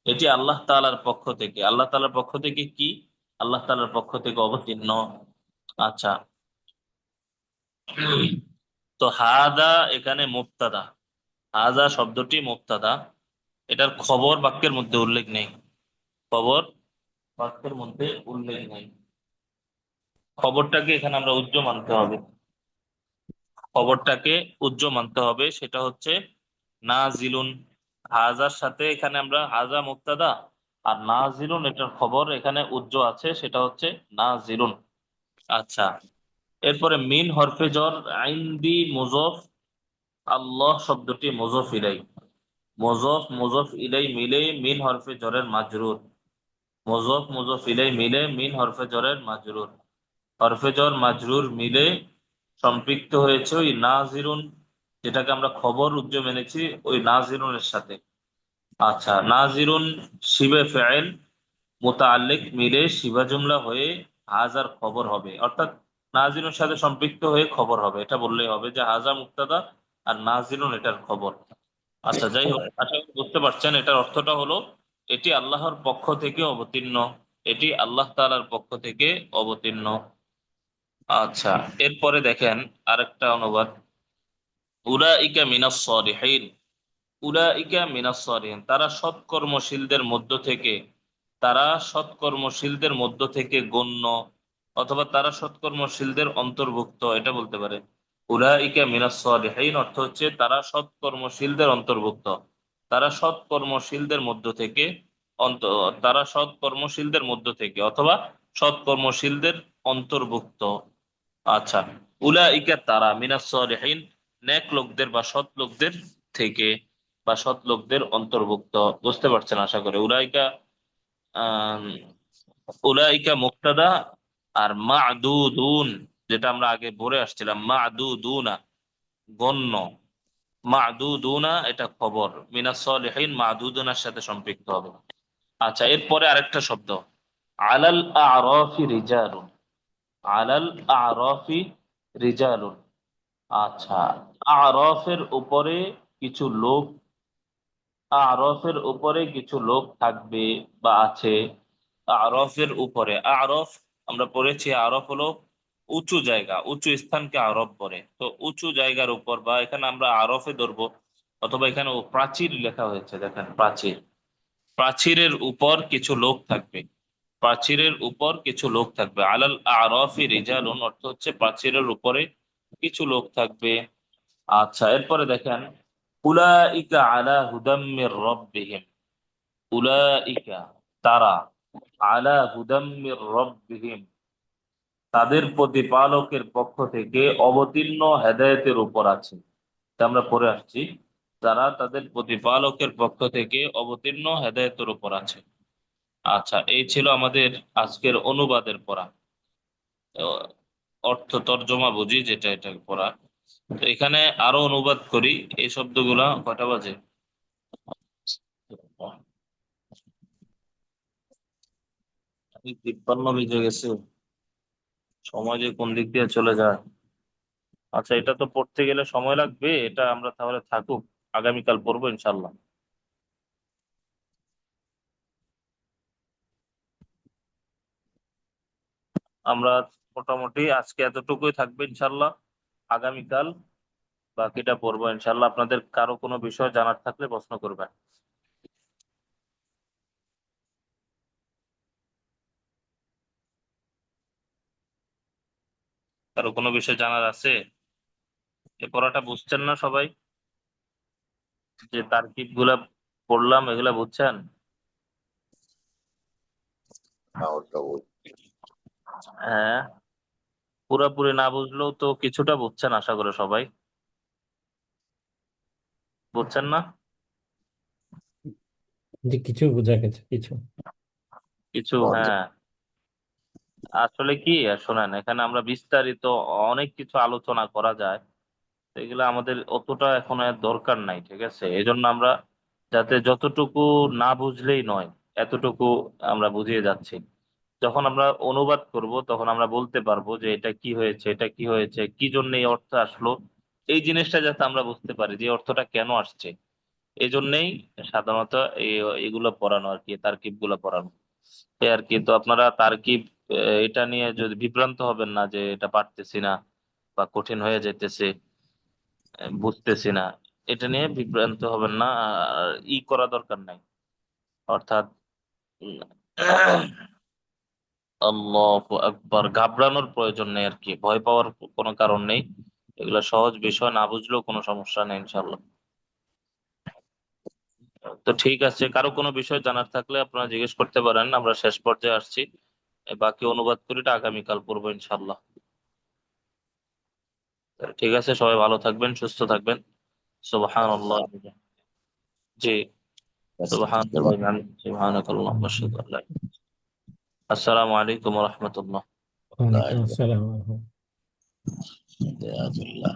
[SPEAKER 1] এটি আল্লাহ তাআলার পক্ষ থেকে, আল্লাহ তাআলার পক্ষ থেকে কি? আল্লাহ তাআলার পক্ষ থেকে অবতীর্ণ। আচ্ছা, তো হাদা এখানে মুবতাদা, হাদা শব্দটি মুবতাদা, এটার খবর বাক্যের মধ্যে উল্লেখ নেই, খবর বাক্যের মধ্যে উল্লেখ নেই। খবরটাকে এখানে আমরা উজ্জ্ব মানতে হবে, খবরটাকে উজ্জ্ব মানতে হবে, সেটা হচ্ছে নাজিলুন। হাজার সাথে এখানে আমরা হাজা মুক্তাদা আর নাজিলুন এটার খবর এখানে উজ্জ্ব আছে, সেটা হচ্ছে নাজিলুন। আচ্ছা, এরপরে মিন হরফে জর, আইন্দি মুজফ, আল্লাহ শব্দটি মুজফ ইলাই, মুজফ মুজফ ইলাই মিলে মিন হরফে জরের মাজরুর, মুজফ মুজফ ইলাই মিলে মিন হরফে জরের মাজরুর, হরফে জর মাজরুর মিলে সম্পৃক্ত হয়েছে ওই নাজিরুন, যেটাকে আমরা খবর উজ্জ্ব মেনেছি, ওই নাজিরুনের সাথে। আচ্ছা, নাজিরুন শিবে ফেল মুতাআল্লিক মিলে শিবা জুমলা হয়ে হাজার খবর হবে, অর্থাৎ নাজিরুনের সাথে সম্পৃক্ত হয়ে খবর হবে, এটা বললেই হবে যে হাজা মুক্তাদা আর নাজিরুন এটার খবর। আচ্ছা, যাই হোক, আশা করি বুঝতে পারছেন এটার অর্থটা হলো এটি আল্লাহর পক্ষ থেকে অবতীর্ণ, এটি আল্লাহ তাআলার পক্ষ থেকে অবতীর্ণ। আচ্ছা, এরপরে দেখেন আরেকটা অনুবাদ, উলাইকা মিনাস সালিহিন, উলাইকা মিনাস সালিহিন, তারা সৎকর্মশীলদের মধ্য থেকে, তারা সৎকর্মশীলদের মধ্য থেকে গণ্য, অথবা তারা সৎকর্মশীলদের অন্তর্ভুক্ত, এটা বলতে পারে। উলাইকা মিনাস সালিহিন অর্থ হচ্ছে তারা সৎকর্মশীলদের অন্তর্ভুক্ত, তারা সৎকর্মশীলদের মধ্য থেকে, তারা সৎকর্মশীলদের মধ্য থেকে অথবা সৎকর্মশীলদের অন্তর্ভুক্ত। আচ্ছা, উলাইকা তারা, মিনাস সালিহিন নেক লোকদের বা সৎ লোকদের থেকে, বা সৎ লোকদের অন্তর্ভুক্ত। বুঝতে পারছেন আশা করি। উলাইকা আহ উলাইকা মুক্তাদা, আর মা'দুদুন যেটা আমরা আগে পড়ে আসছিলাম, মা'দুদুনা গণ্য, মা'দুদুনা এটা খবর, মিনাস সালিহিন মা'দুদুনার সাথে সম্পৃক্ত হবে। আচ্ছা, এরপরে আরেকটা শব্দ, আলাল আ'রাফি রিজালুন, আলাল আ'রাফি রিজালুন। আচ্ছা, আরফের উপরে কিছু লোক, আরফের উপরে কিছু লোক থাকবে বা আছে। আরফের উপরে, আরফ আমরা পড়েছি আরফ হলো উঁচু জায়গা, উঁচু স্থানকে আরফ বলে। তো উঁচু জায়গার উপর, বা এখানে আমরা আরফে ধরবো, অথবা এখানে প্রাচীর লেখা হয়েছে, দেখেন প্রাচীর, প্রাচীরের উপর কিছু লোক থাকবে, প্রাচীরের উপর কিছু লোক থাকবে। আলাল আরফি রিজালুন অর্থ হচ্ছে প্রাচীরের উপরে কিছু লোক থাকবে। আচ্ছা, এরপরে দেখেন উলাইকা আলা হুদাম মির রাব্বিহিম, উলাইকা তারা, আলা হুদাম মির রাব্বিহিম তাদের প্রতিপালকের পক্ষ থেকে অবতীর্ণ হেদায়েতের উপর আছে। তা আমরা পড়ে আসছি, তারা তাদের প্রতিপালকের পক্ষ থেকে অবতীর্ণ হেদায়েতের উপর আছে। আচ্ছা, এই ছিল আমাদের আজকের অনুবাদের পড়া, আহ, অর্থ তর্জমা বুঝি যেটা, এটা পড়া। তো এখানে আরো অনুবাদ করি, এই শব্দগুলা কয়টা বাজে? 53 বেজে গেছে। সময় যে কোন দিক দিয়ে চলে যায়। আচ্ছা, এটা তো পড়তে গেলে সময় লাগবে, এটা আমরা তাহলে থাকুক, আগামীকাল পড়বো ইনশাল্লাহ। আমরা মোটামুটি আজকে এতটুকুই থাকবে ইনশাল্লাহ। আগামীকাল বাকিটা পড়বো ইনশাল্লাহ। আপনাদের কারো কোনো বিষয় জানার থাকলে প্রশ্ন করবেন। কারো কোনো বিষয় জানার আছে? এ পড়াটা বুঝছেন না সবাই? যে তারকিব গুলা পড়লাম, এগুলা বুঝছেন?
[SPEAKER 3] ওটা
[SPEAKER 1] হ্যাঁ, পুরাপুরি না বুঝলেও তো কিছুটা বুঝছেন আশা করে সবাই। বুঝছেন না?
[SPEAKER 6] যে কিছু বোঝা গেছে, কিছু।
[SPEAKER 1] কিছু,
[SPEAKER 3] বন্ধ।
[SPEAKER 1] হ্যাঁ। আসলে কি, শোনেন, এখানে আমরা বিস্তারিত অনেক কিছু আলোচনা করা যায়, তো এগুলো আমাদের অতটা এখন আর দরকার নাই, ঠিক আছে? এই জন্য আমরা যাতে যতটুকু না বুঝলেই নয়, এতটুকু আমরা বুঝিয়ে যাচ্ছি। যখন আমরা অনুবাদ করব তখন আমরা বলতে পারবো যে এটা কি হয়েছে, এটা কি হয়েছে, কি জন্য এই অর্থ আসলো, এই জিনিসটা যাতে আমরা বুঝতে পারি যে অর্থটা কেন আসছে। এই জন্যেই সাধারণত এগুলো পড়ানো আর কি, তারকিব গুলো পড়ানো। এই আর কি। তো আপনারা তারকিব এটা নিয়ে যদি বিভ্রান্ত হবেন না যে এটা পারতেছি না বা কঠিন হয়ে যাইতেছে, বুঝতেছি না, এটা নিয়ে বিভ্রান্ত হবেন না। আর করা দরকার নাই, অর্থাৎ উম, আল্লাহু আকবার, ঘাবড়ানোর প্রয়োজন নেই আর কি, ভয় পাওয়ার কোনো কারণ নেই। এগুলো সহজ বিষয়, না বুঝলেও কোনো সমস্যা নেই ইনশাল্লাহ। তো ঠিক আছে, কারো কোনো বিষয় জানার থাকলে আপনারা জিজ্ঞেস করতে পারেন। আমরা শেষ পর্যায়ে আসছি, বাকি অনুবাদ করিটা আগামীকাল পড়বো ইনশাল্লাহ। ঠিক আছে, সবাই ভালো থাকবেন, সুস্থ থাকবেন। সুবহানাল্লাহ। জি। সুবহানাল্লাহ। সুবহানাকাল্লাহ ওয়া আশহাদু আল্লা ইলাহা ইল্লা আনতা। আসসালামু আলাইকুম ওয়া রাহমাতুল্লাহ।
[SPEAKER 6] ওয়ালাইকুম আসসালাম।
[SPEAKER 3] আস্তাগফিরুল্লাহ।